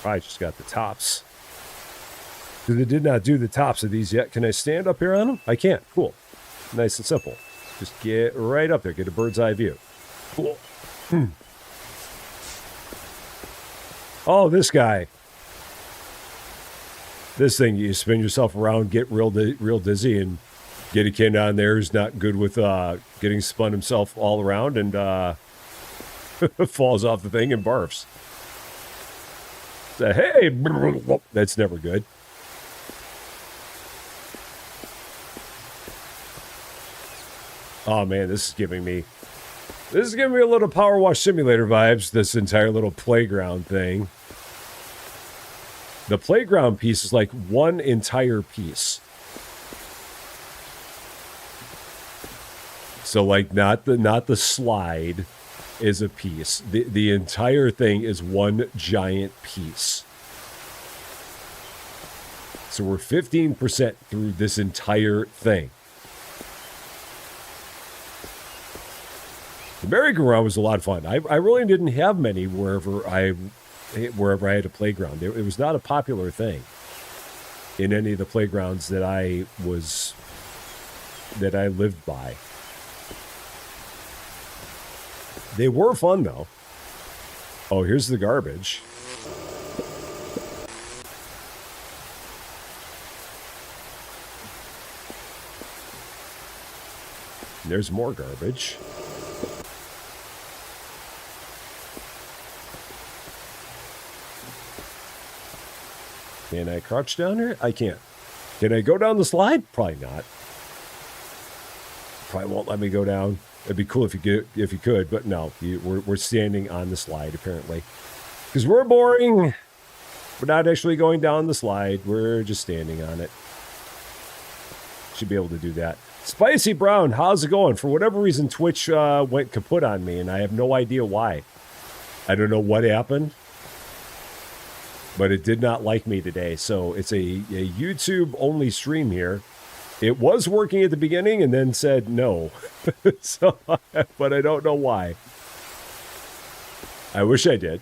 I just got the tops. Because they did not do the tops of these yet. Can I stand up here on them? I can't. Cool. Nice and simple. Just get right up there. Get a bird's eye view. Cool. Oh, this guy. This thing, you spin yourself around, get real dizzy, and get a kid on there who's not good with getting spun himself all around and falls off the thing and barfs. Say, hey, that's never good. Oh man, this is giving me a little Power Wash Simulator vibes, this entire little playground thing. The playground piece is like one entire piece. So like not the slide is a piece. The entire thing is one giant piece. So we're 15% through this entire thing. The merry-go-round was a lot of fun. I really didn't have many wherever I had a playground. It was not a popular thing in any of the playgrounds that I lived by. They were fun though. Oh, here's the garbage. There's more garbage. Can I crouch down here? I can't. Can I go down the slide? Probably not. Probably won't let me go down. It'd be cool if you could, but no. We're standing on the slide apparently, because we're boring. We're not actually going down the slide. We're just standing on it. Should be able to do that. Spicy Brown, how's it going? For whatever reason, Twitch went kaput on me, and I have no idea why. I don't know what happened, but it did not like me today. So it's a YouTube-only stream here. It was working at the beginning and then said no. So, but I don't know why. I wish I did.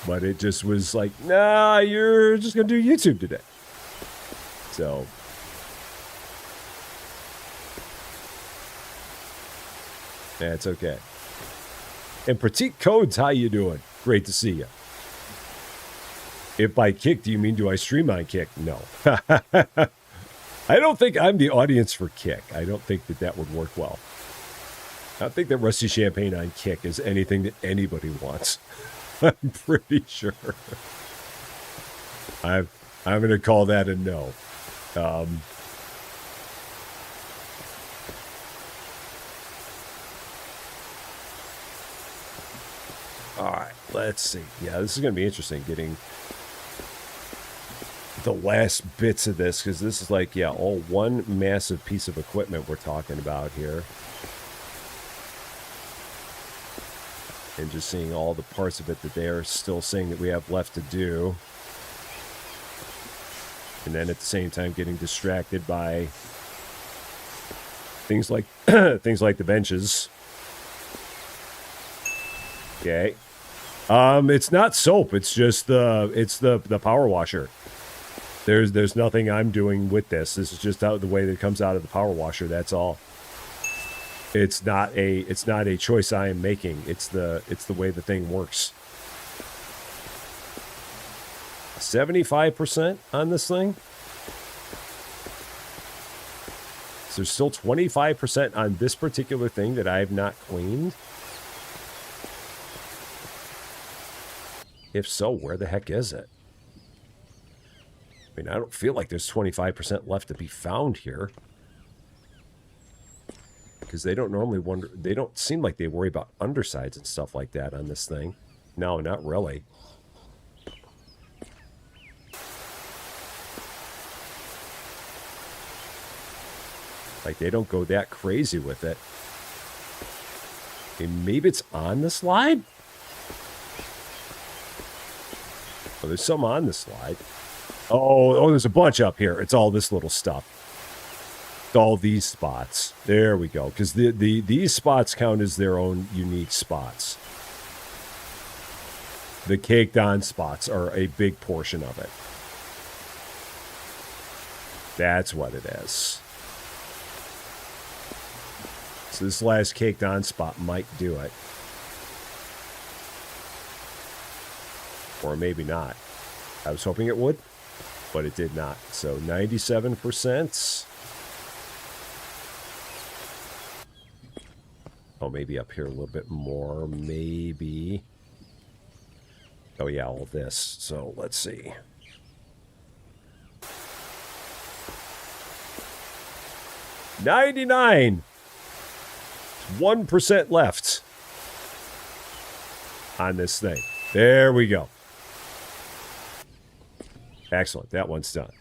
But it just was like, nah, you're just going to do YouTube today. So. That's okay. And Pratik Codes, how you doing? Great to see you. If by Kick, do you mean do I stream on Kick? No. I don't think I'm the audience for Kick. I don't think that would work well. I don't think that Rusty Champagne on Kick is anything that anybody wants. I'm pretty sure. I'm going to call that a no. All right, let's see. Yeah, this is going to be interesting getting the last bits of this, because this is like, yeah, all one massive piece of equipment we're talking about here. And just seeing all the parts of it that they're still saying that we have left to do. And then at the same time getting distracted by things like the benches. Okay. It's not soap, it's just the power washer. There's nothing I'm doing with this. This is just the way that it comes out of the power washer, that's all. It's not a choice I am making. It's the way the thing works. 75% on this thing. So there's still 25% on this particular thing that I have not cleaned. If so, where the heck is it? I mean, I don't feel like there's 25% left to be found here. Because they don't normally wonder, they don't seem like they worry about undersides and stuff like that on this thing. No, not really. Like, they don't go that crazy with it. Okay, maybe it's on the slide? Oh, there's some on the slide. Oh, there's a bunch up here. It's all this little stuff. It's all these spots. There we go. Because these spots count as their own unique spots. The caked on spots are a big portion of it. That's what it is. So this last caked on spot might do it. Or maybe not. I was hoping it would, but it did not. So 97%. Oh, maybe up here a little bit more. Maybe. Oh yeah, all this. So let's see. $99. 1% left on this thing. There we go. Excellent. That one's done.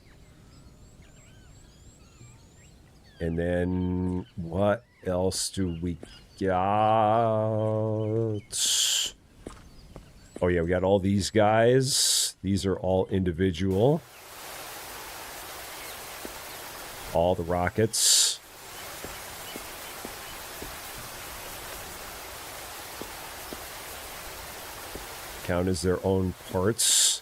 And then what else do we got? Oh yeah, we got all these guys. These are all individual. All the rockets. Count as their own parts.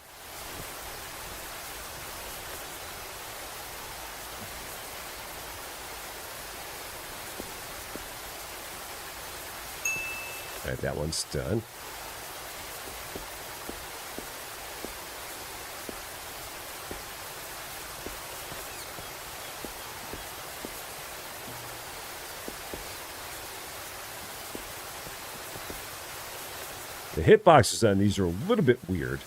All right, that one's done. The hitboxes on these are a little bit weird.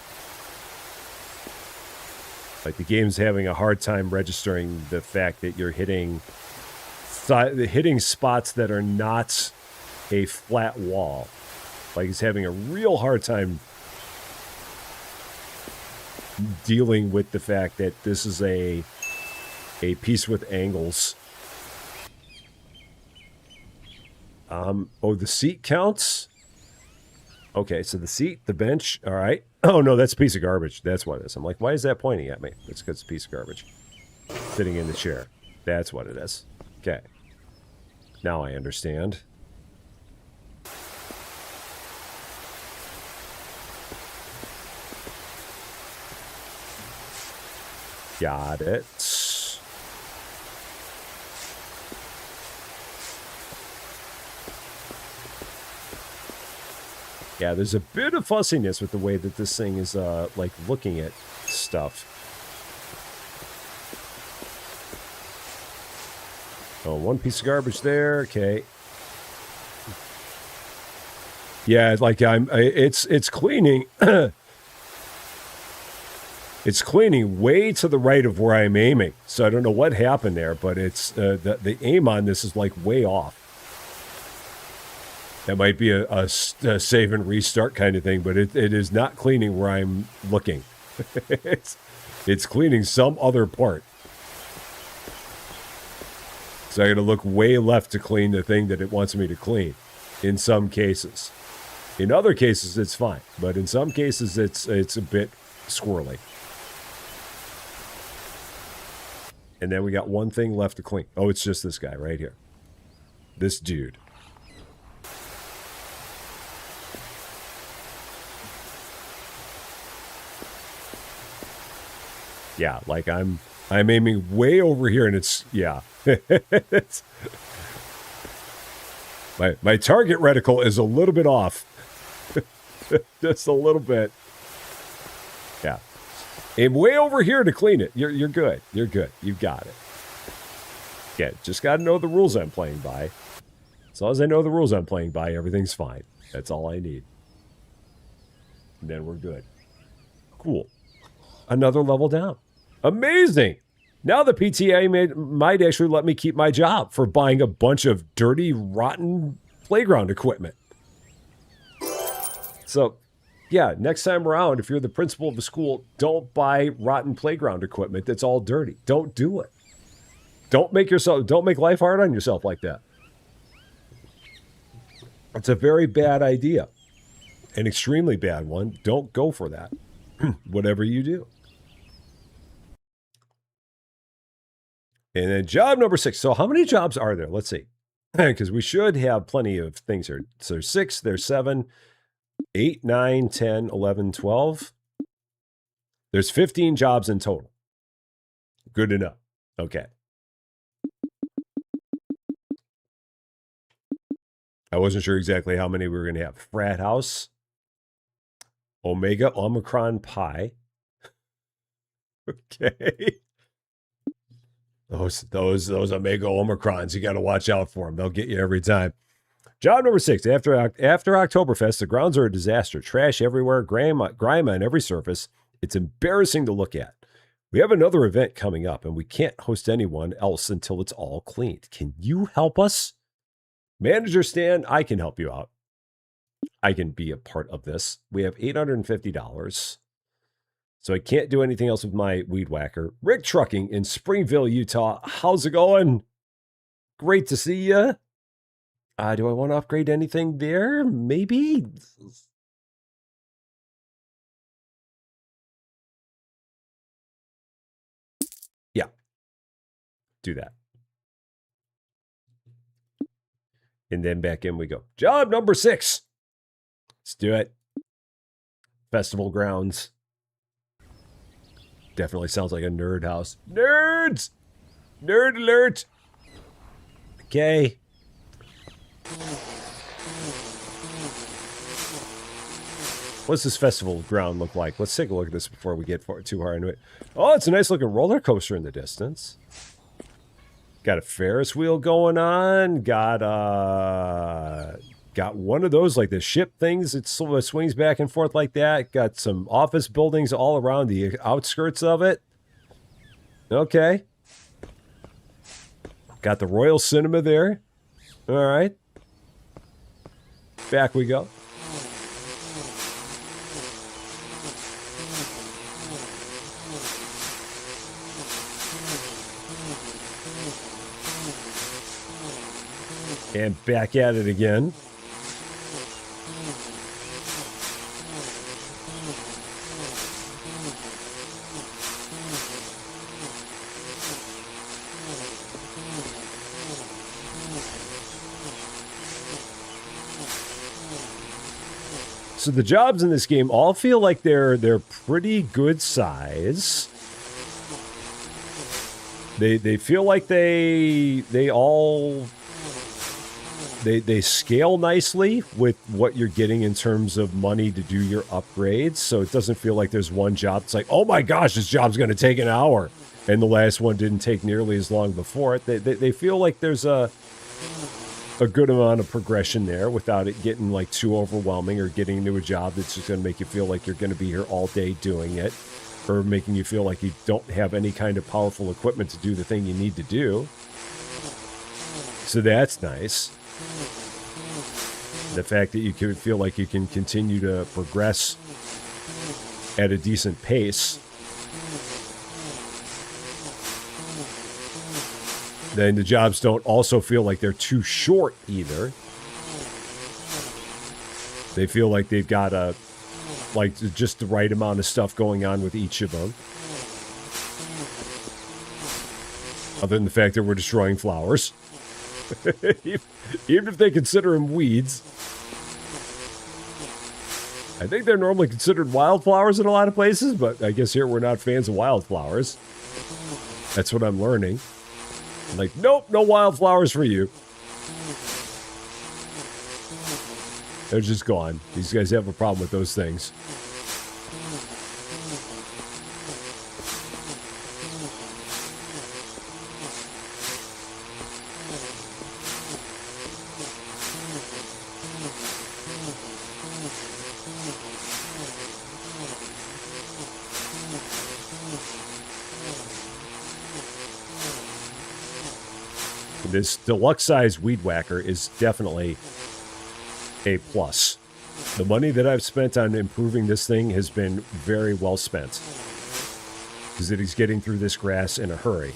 Like the game's having a hard time registering the fact that you're hitting spots that are not a flat wall. Like it's having a real hard time dealing with the fact that this is a piece with angles. Oh, the seat counts? Okay, so the seat, the bench, all right. Oh, no, that's a piece of garbage. That's what it is. I'm like, why is that pointing at me? It's because it's a piece of garbage. Sitting in the chair. That's what it is. Okay. Now I understand. Got it. Yeah, there's a bit of fussiness with the way that this thing is, like, looking at stuff. Oh, one piece of garbage there. Okay. Yeah, like it's cleaning. It's cleaning way to the right of where I'm aiming. So I don't know what happened there, but it's the aim on this is like way off. That might be a save and restart kind of thing, but it is not cleaning where I'm looking. it's cleaning some other part. So I got to look way left to clean the thing that it wants me to clean. In some cases, in other cases it's fine, but in some cases it's a bit squirrely. And then we got one thing left to clean. Oh, it's just this guy right here. This dude. Yeah, like I'm aiming way over here, and it's yeah. It's, my target reticle is a little bit off, just a little bit. Yeah, aim way over here to clean it. You're good. You're good. You got it. Yeah, just got to know the rules I'm playing by. As long as I know the rules I'm playing by, everything's fine. That's all I need. And then we're good. Cool. Another level down. Amazing. Now the PTA might actually let me keep my job for buying a bunch of dirty, rotten playground equipment. So, yeah, next time around, if you're the principal of the school, don't buy rotten playground equipment that's all dirty. Don't do it. Don't make life hard on yourself like that. It's a very bad idea. An extremely bad one. Don't go for that. Whatever you do. And then job number 6. So how many jobs are there? Let's see. Because we should have plenty of things here. So there's 6, there's 7, 8, 9, 10, 11, 12. There's 15 jobs in total. Good enough. Okay. I wasn't sure exactly how many we were going to have. Frat house. Omega Omicron Pi. Okay. Those Omega Omicrons, you got to watch out for them. They'll get you every time. Job number 6. After Oktoberfest, the grounds are a disaster. Trash everywhere, grime on every surface. It's embarrassing to look at. We have another event coming up, and we can't host anyone else until it's all cleaned. Can you help us? Manager Stan, I can help you out. I can be a part of this. We have $850. So I can't do anything else with my weed whacker. Rick Trucking in Springville, Utah. How's it going? Great to see you. Do I want to upgrade anything there? Maybe. Yeah. Do that. And then back in we go. Job number 6. Let's do it. Festival grounds. Definitely sounds like a nerd house. Nerds! Nerd alert! Okay. What's this festival ground look like? Let's take a look at this before we get too far into it. Oh, it's a nice looking roller coaster in the distance. Got a Ferris wheel going on. Got one of those, like the ship things. It swings back and forth like that. Got some office buildings all around the outskirts of it. Okay. Got the Royal Cinema there. All right. Back we go. And back at it again. So the jobs in this game all feel like they're pretty good size. They feel like they scale nicely with what you're getting in terms of money to do your upgrades. So it doesn't feel like there's one job that's like, oh my gosh, this job's going to take an hour. And the last one didn't take nearly as long before it. They feel like there's a good amount of progression there without it getting like too overwhelming or getting into a job that's just going to make you feel like you're going to be here all day doing it, or making you feel like you don't have any kind of powerful equipment to do the thing you need to do. So that's nice. The fact that you can feel like you can continue to progress at a decent pace. Then the jobs don't also feel like they're too short either. They feel like they've got just the right amount of stuff going on with each of them. Other than the fact that we're destroying flowers. Even if they consider them weeds. I think they're normally considered wildflowers in a lot of places, but I guess here we're not fans of wildflowers. That's what I'm learning. I'm like, nope, no wildflowers for you. They're just gone. These guys have a problem with those things. This deluxe size weed whacker is definitely a plus. The money that I've spent on improving this thing has been very well spent, because it is getting through this grass in a hurry.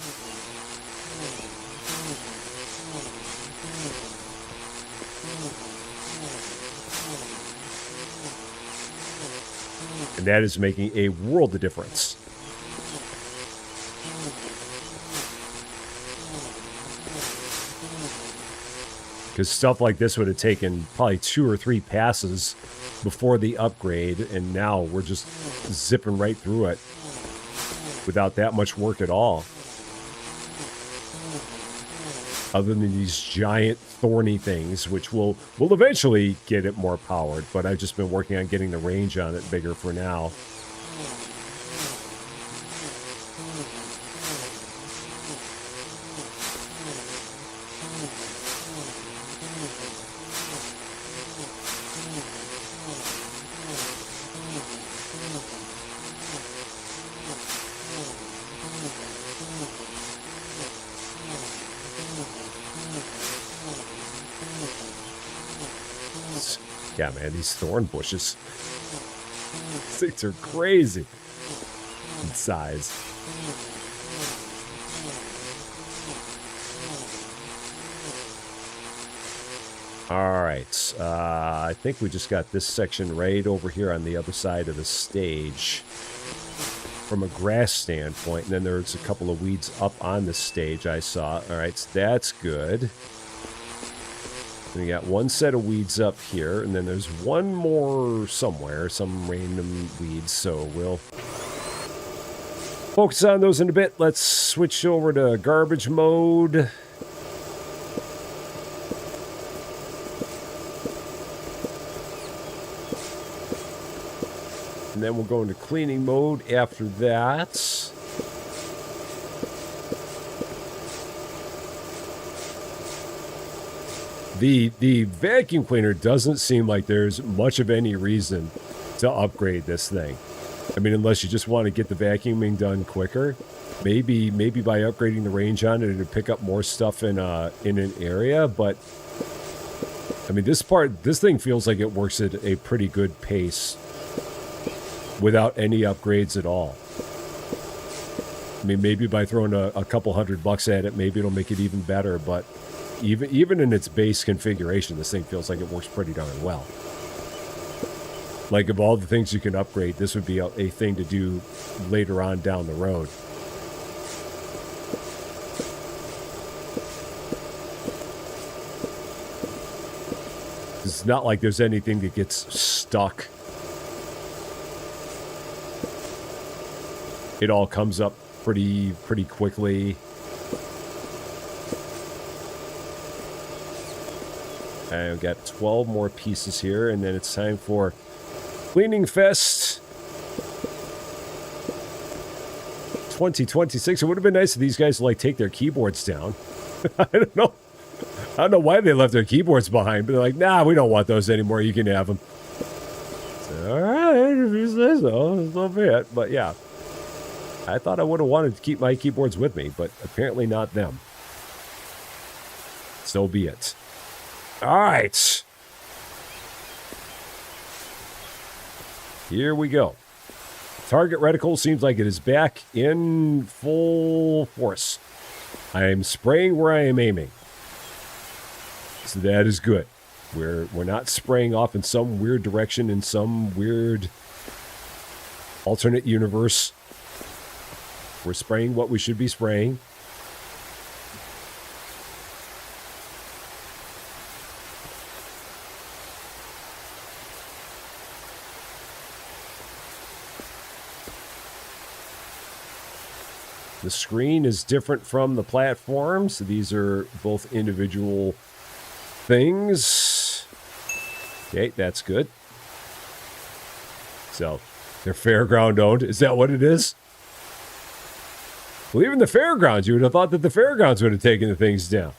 And that is making a world of difference. Because stuff like this would have taken probably 2 or 3 passes before the upgrade, and now we're just zipping right through it without that much work at all. Other than these giant thorny things, which will eventually get it more powered, but I've just been working on getting the range on it bigger for now. Yeah, man, these thorn bushes. These things are crazy in size. All right, I think we just got this section right over here on the other side of the stage from a grass standpoint, and then there's a couple of weeds up on the stage I saw. All right, so that's good. We got one set of weeds up here, and then there's one more somewhere, some random weeds, so we'll focus on those in a bit. Let's switch over to garbage mode. And then we'll go into cleaning mode after that. The vacuum cleaner doesn't seem like there's much of any reason to upgrade this thing. I mean, unless you just want to get the vacuuming done quicker. Maybe by upgrading the range on it, it'll pick up more stuff in an area. But I mean, this thing feels like it works at a pretty good pace without any upgrades at all. I mean, maybe by throwing a couple $100 at it, maybe it'll make it even better. But even in its base configuration, this thing feels like it works pretty darn well. Like, of all the things you can upgrade, this would be a thing to do later on down the road. It's not like there's anything that gets stuck. It all comes up pretty quickly. And we've got 12 more pieces here, and then it's time for Cleaning Fest 2026. It would have been nice if these guys like take their keyboards down. I don't know why they left their keyboards behind, but they're like, nah, we don't want those anymore. You can have them. So, all right, if you say so, so be it. But yeah, I thought I would have wanted to keep my keyboards with me, but apparently not them. So be it. All right. Here we go. Target reticle seems like it is back in full force. I am spraying where I am aiming. So that is good. We're not spraying off in some weird direction in some weird alternate universe. We're spraying what we should be spraying. The screen is different from the platform, so these are both individual things. Okay, that's good. So, they're fairground owned. Is that what it is? Well, even the fairgrounds, you would have thought that the fairgrounds would have taken the things down.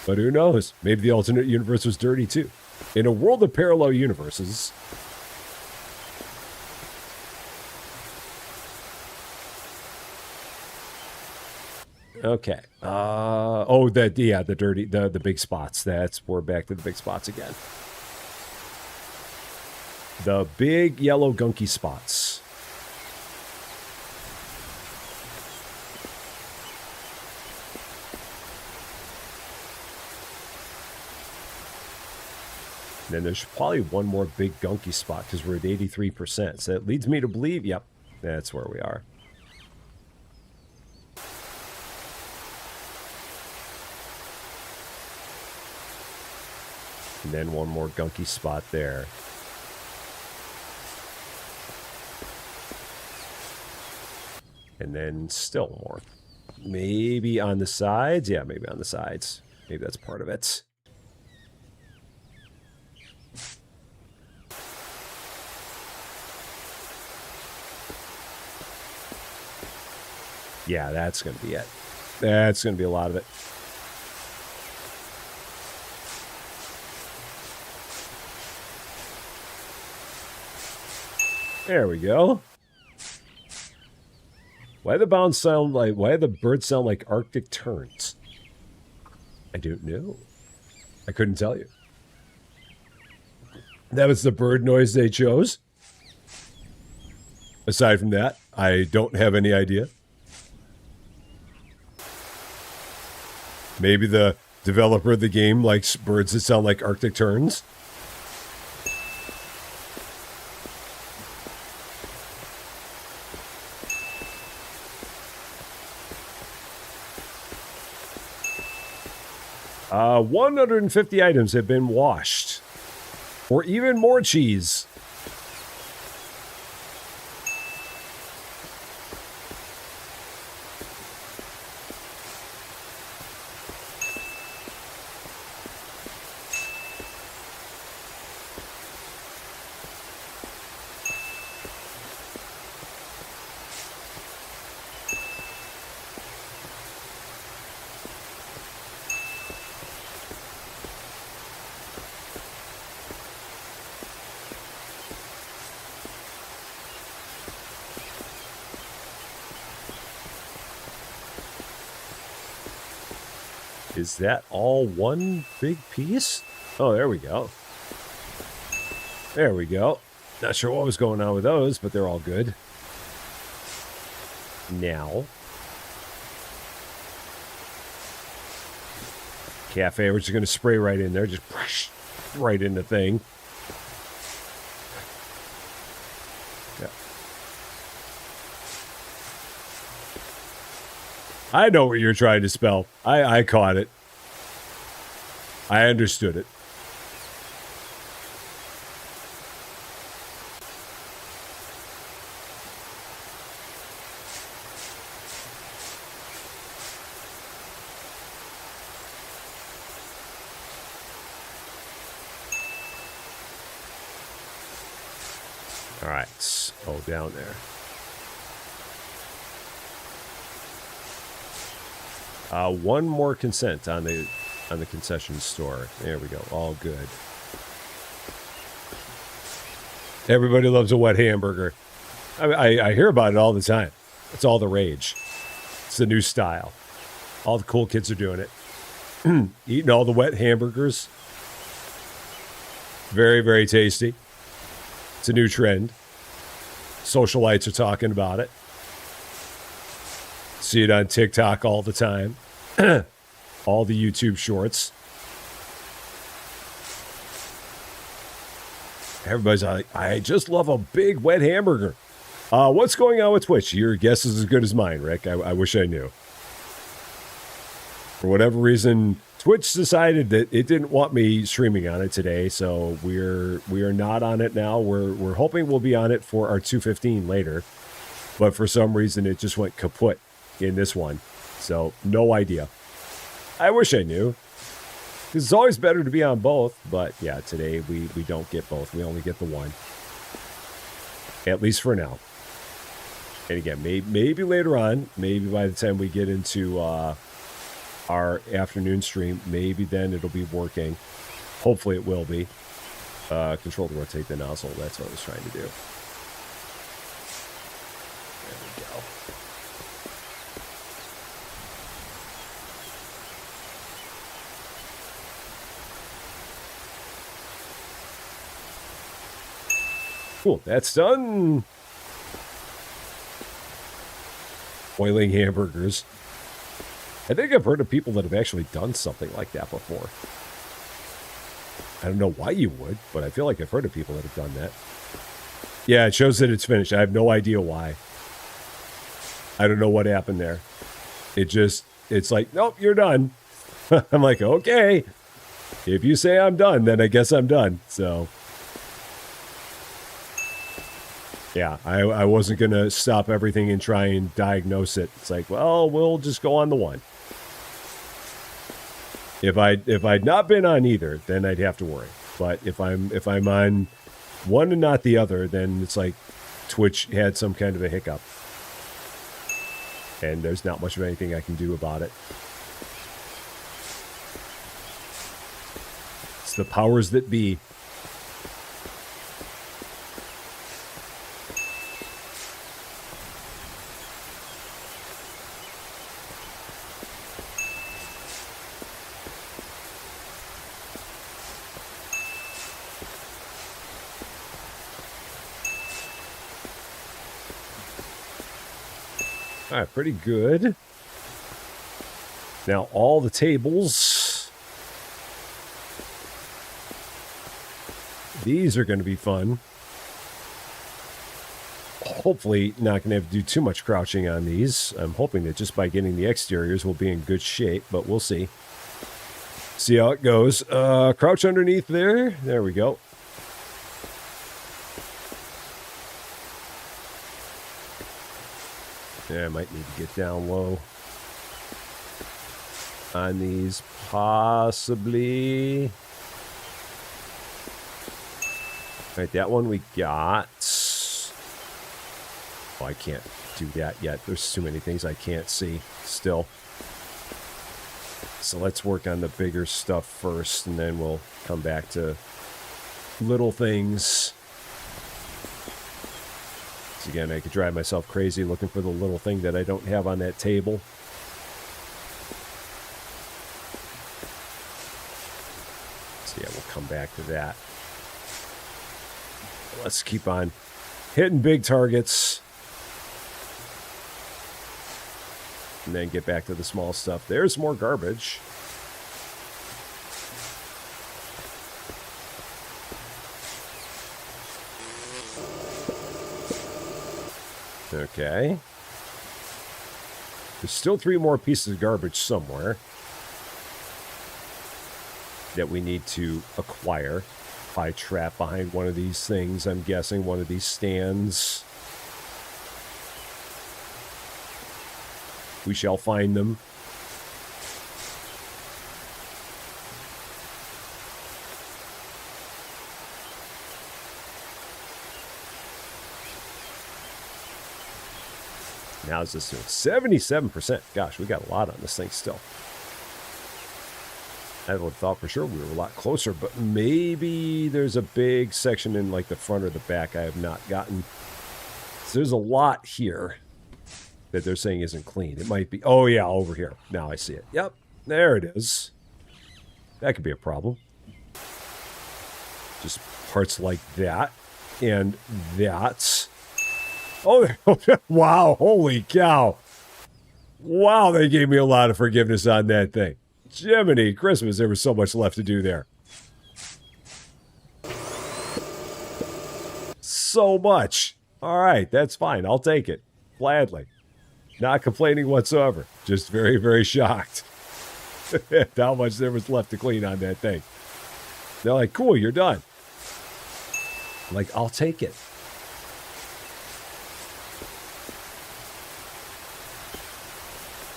But who knows? Maybe the alternate universe was dirty too. In a world of parallel universes... Okay. The big spots. We're back to the big spots again. The big yellow gunky spots. And then there's probably one more big gunky spot because we're at 83%. So that leads me to believe, yep, that's where we are. And then one more gunky spot there. And then still more. Maybe on the sides? Yeah, maybe on the sides. Maybe that's part of it. Yeah, that's going to be it. That's going to be a lot of it. There we go. Why the birds sound like Arctic terns? I don't know. I couldn't tell you. That was the bird noise they chose. Aside from that, I don't have any idea. Maybe the developer of the game likes birds that sound like Arctic terns. Uh, 150 items have been washed. Or even more cheese. Is that all one big piece? Oh, there we go. There we go. Not sure what was going on with those, but they're all good. Now. Cafe, we're just going to spray right in there. Just right in the thing. Yeah. I know what you're trying to spell. I caught it. I understood it. All right. Oh, down there. One more consent on the concession store. There we go. All good. Everybody loves a wet hamburger. I hear about it all the time. It's all the rage. It's the new style. All the cool kids are doing it. Eating all the wet hamburgers. Very, very tasty. It's a new trend. Socialites are talking about it. See it on TikTok all the time. All the YouTube shorts. Everybody's like, I just love a big wet hamburger. What's going on with Twitch? Your guess is as good as mine, Rick. I wish I knew. For whatever reason, Twitch decided that it didn't want me streaming on it today, so we are not on it now. We're hoping we'll be on it for our 215 later, but for some reason it just went kaput in this one. So no idea. I wish I knew. Because it's always better to be on both, but yeah, today we don't get both. We only get the one. At least for now. And again, maybe later on, maybe by the time we get into our afternoon stream, maybe then it'll be working. Hopefully it will be. Control to rotate the nozzle. That's what I was trying to do. There we go. Cool, that's done. Boiling hamburgers. I think I've heard of people that have actually done something like that before. I don't know why you would, but I feel like I've heard of people that have done that. Yeah, it shows that it's finished. I have no idea why. I don't know what happened there. It's like, nope, you're done. I'm like, okay. If you say I'm done, then I guess I'm done. So, yeah, I wasn't going to stop everything and try and diagnose it. It's like, well, we'll just go on the one. If I'd not been on either, then I'd have to worry. But if I'm on one and not the other, then it's like Twitch had some kind of a hiccup. And there's not much of anything I can do about it. It's the powers that be. All right, pretty good. Now all the tables. These are going to be fun. Hopefully not going to have to do too much crouching on these. I'm hoping that just by getting the exteriors we'll be in good shape, but we'll see. See how it goes. Crouch underneath there. There we go. Yeah, I might need to get down low on these, possibly. All right, that one we got. Oh, I can't do that yet. There's too many things I can't see still. So let's work on the bigger stuff first, and then we'll come back to little things. So again, I could drive myself crazy looking for the little thing that I don't have on that table. So yeah, we'll come back to that. Let's keep on hitting big targets. And then get back to the small stuff. There's more garbage. Okay. There's still 3 more pieces of garbage somewhere that we need to acquire. Pie trap behind one of these things, I'm guessing, one of these stands. We shall find them. Now is this doing 77%? Gosh, we got a lot on this thing still. I would have thought for sure we were a lot closer, but maybe there's a big section in like the front or the back I have not gotten. So there's a lot here that they're saying isn't clean. It might be, oh yeah, over here. Now I see it. Yep, there it is. That could be a problem. Just parts like that. And that's, oh, wow, holy cow. Wow, they gave me a lot of forgiveness on that thing. Jiminy Christmas, there was so much left to do there. So much. All right, that's fine. I'll take it. Gladly. Not complaining whatsoever. Just very, very shocked at how much there was left to clean on that thing. They're like, cool, you're done. I'm like, I'll take it.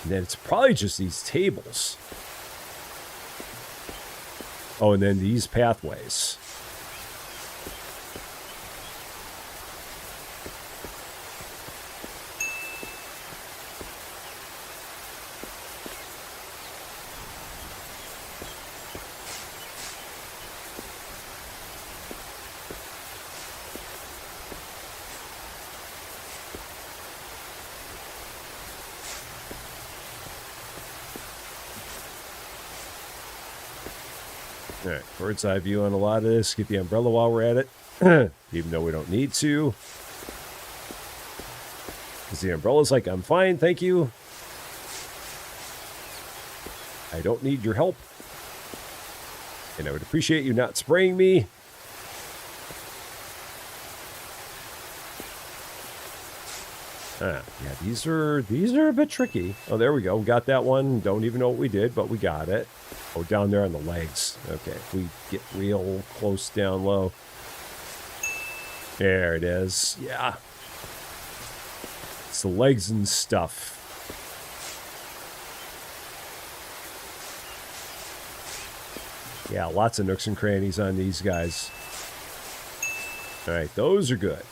And then it's probably just these tables. Oh, and then these pathways. All right, bird's eye view on a lot of this. Get the umbrella while we're at it, even though we don't need to. Because the umbrella's like, I'm fine, thank you. I don't need your help. And I would appreciate you not spraying me. Yeah, these are a bit tricky. Oh, there we go. We got that one. Don't even know what we did, but we got it. Oh, down there on the legs. Okay, if we get real close down low. There it is. Yeah. It's the legs and stuff. Yeah, lots of nooks and crannies on these guys. All right, those are good.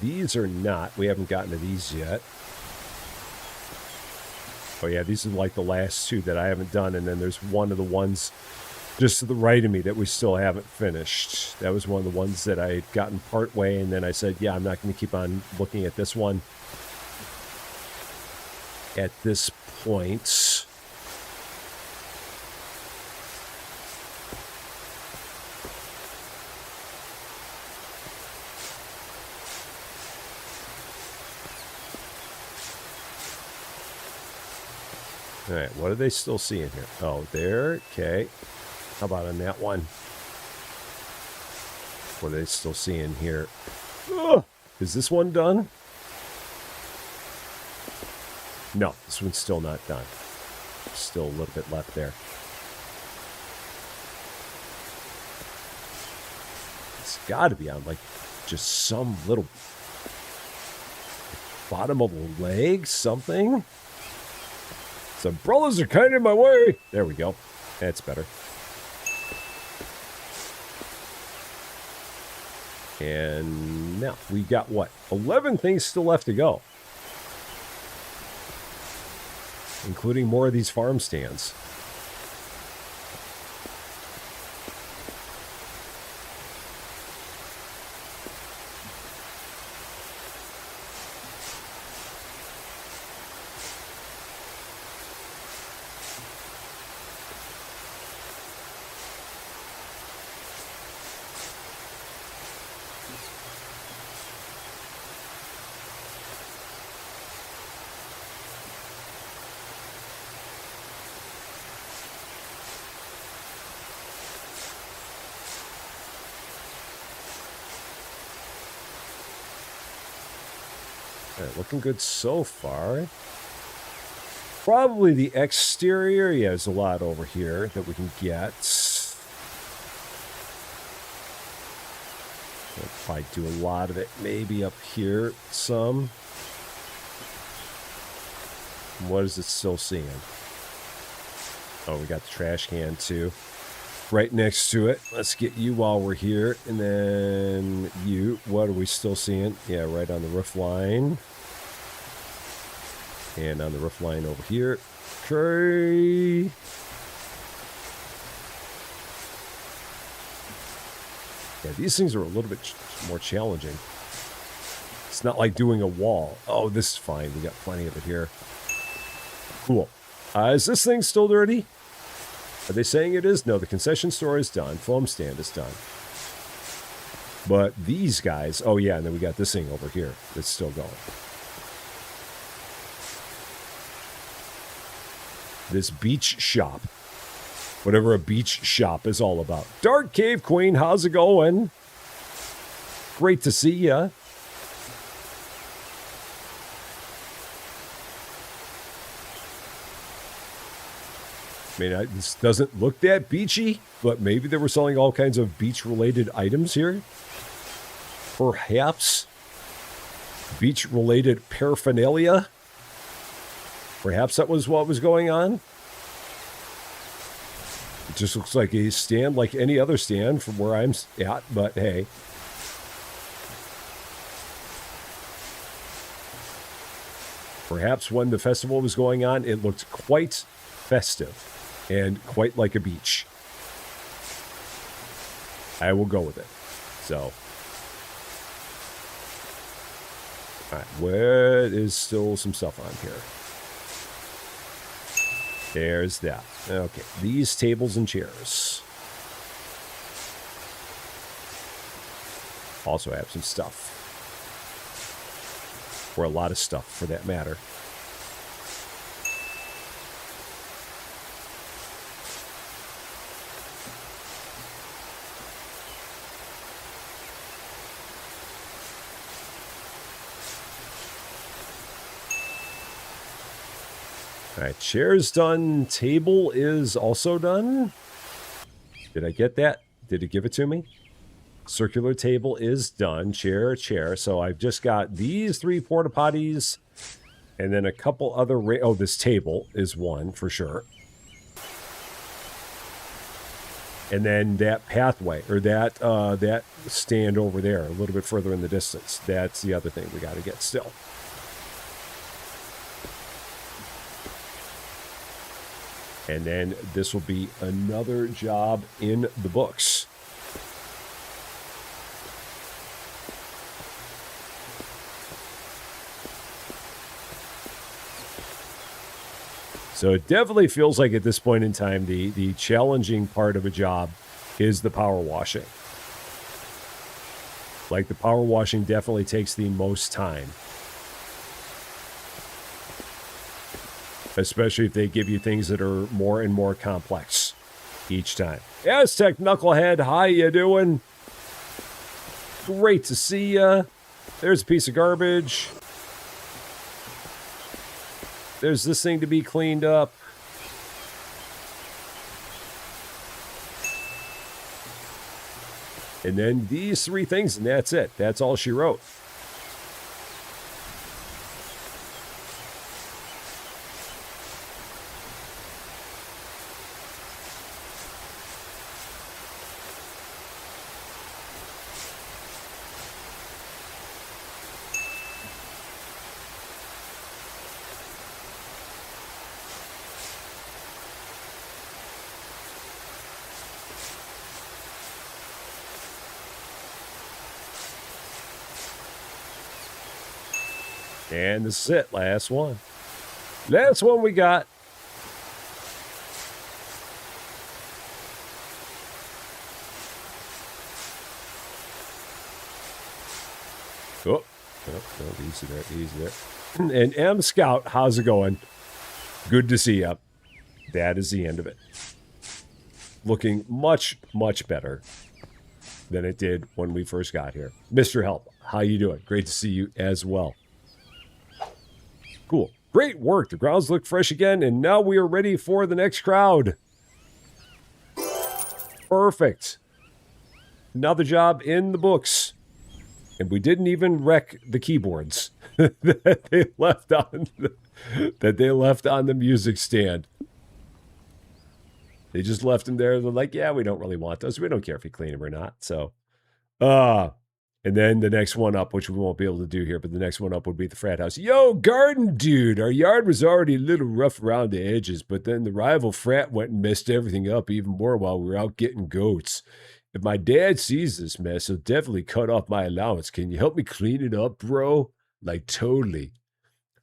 These are not. We haven't gotten to these yet. Oh yeah, these are like the last 2 that I haven't done, and then there's one of the ones just to the right of me that we still haven't finished. That was one of the ones that I had gotten part way, and then I said, yeah, I'm not going to keep on looking at this one at this point. All right, what are they still seeing here? Oh, there. Okay. How about on that one? What are they still seeing here? Ugh. Is this one done? No, this one's still not done. Still a little bit left there. It's got to be on, like, just some little bottom of the leg, something. The umbrellas are kind of in my way. There we go. That's better. And now we got what? 11 things still left to go, including more of these farm stands. All right, looking good so far. Probably the exterior. Yeah, there's a lot over here that we can get. We'll probably do a lot of it. Maybe up here some. What is it still seeing? Oh, we got the trash can too. Right next to it. Let's get you while we're here. And then you. What are we still seeing? Yeah, right on the roof line. And on the roof line over here. Okay. Yeah, these things are a little bit more challenging. It's not like doing a wall. Oh, this is fine. We got plenty of it here. Cool. Is this thing still dirty? Are they saying it is? No, the concession store is done. Foam stand is done. But these guys... Oh, yeah, and then we got this thing over here that's still going. This beach shop. Whatever a beach shop is all about. Dark Cave Queen, how's it going? Great to see ya. I mean, this doesn't look that beachy, but maybe they were selling all kinds of beach-related items here. Perhaps beach-related paraphernalia. Perhaps that was what was going on. It just looks like a stand like any other stand from where I'm at, but hey. Perhaps when the festival was going on, it looked quite festive. And quite like a beach. I will go with it. So. Alright, where is still some stuff on here? There's that. Okay, these tables and chairs. Also have some stuff. Or a lot of stuff, for that matter. All right, chair's done. Table is also done. Did I get that? Did it give it to me? Circular table is done. Chair, chair. So I've just got these 3 porta potties and then a couple other... Oh, this table is one for sure. And then that pathway, or that stand over there, a little bit further in the distance. That's the other thing we got to get still. And then this will be another job in the books. So it definitely feels like at this point in time, the challenging part of a job is the power washing. Like the power washing definitely takes the most time. especially if they give you things that are more and more complex each time. Aztec Knucklehead, how you doing? Great to see ya. There's a piece of garbage. There's this thing to be cleaned up. And then these 3 things, and that's it. That's all she wrote. And this is it. Last one. Last one we got. Oh, no, easy there, easy there. And M Scout, how's it going? Good to see you. That is the end of it. Looking much, much better than it did when we first got here. Mr. Help, how you doing? Great to see you as well. Cool. Great work. The grounds look fresh again, and now we are ready for the next crowd. Perfect. Another job in the books. And we didn't even wreck the keyboards that they left on the music stand. They just left them there. They're like, yeah, we don't really want those. We don't care if you clean them or not. So, and then the next one up, which we won't be able to do here, but the next one up would be the frat house. Yo, garden dude, our yard was already a little rough around the edges, but then the rival frat went and messed everything up even more while we were out getting goats. If my dad sees this mess, he'll definitely cut off my allowance. Can you help me clean it up, bro? Like, totally.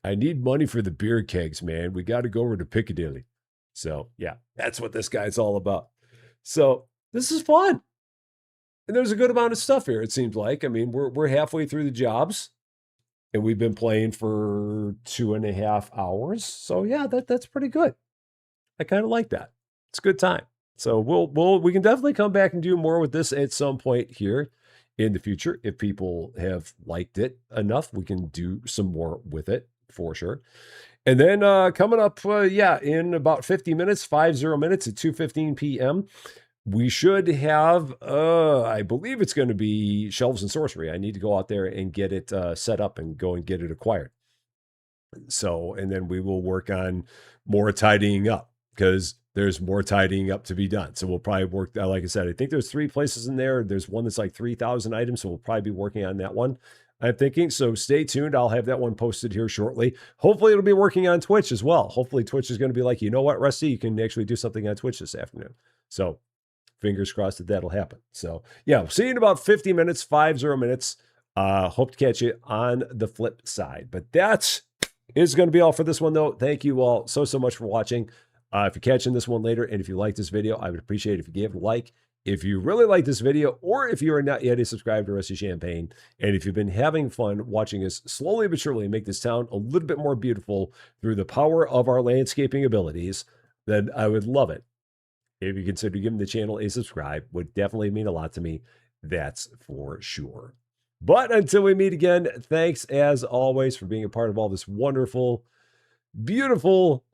I need money for the beer kegs, man. We got to go over to Piccadilly. So, yeah, that's what this guy's all about. So, this is fun. And there's a good amount of stuff here, it seems like. I mean, we're halfway through the jobs, and we've been playing for 2.5 hours. So, yeah, that's pretty good. I kind of like that. It's a good time. So we can definitely come back and do more with this at some point here in the future. If people have liked it enough, we can do some more with it for sure. And then coming up, in about 50 minutes, 50 minutes at 2:15 p.m., we should have, I believe it's going to be Shelves and Sorcery. I need to go out there and get it set up and go and get it acquired. So, and then we will work on more tidying up because there's more tidying up to be done. So we'll probably work, like I said, I think there's 3 places in there. There's one that's like 3,000 items. So we'll probably be working on that one, I'm thinking. So stay tuned. I'll have that one posted here shortly. Hopefully it'll be working on Twitch as well. Hopefully Twitch is going to be like, you know what, Rusty, you can actually do something on Twitch this afternoon. So fingers crossed that that'll happen. So yeah, we'll see you in about 50 minutes, 50 minutes. Hope to catch you on the flip side. But that is going to be all for this one though. Thank you all so much for watching. If you're catching this one later, and if you like this video, I would appreciate it if you gave it a like. If you really like this video, or if you are not yet a subscriber to Rusty Champagne, and if you've been having fun watching us slowly but surely make this town a little bit more beautiful through the power of our landscaping abilities, then I would love it if you consider giving the channel a subscribe. Would definitely mean a lot to me. That's for sure. But until we meet again, thanks as always for being a part of all this wonderful, beautiful,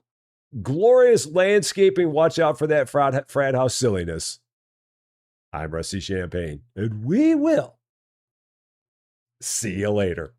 glorious landscaping. Watch out for that frat house silliness. I'm Rusty Champagne, and we will see you later.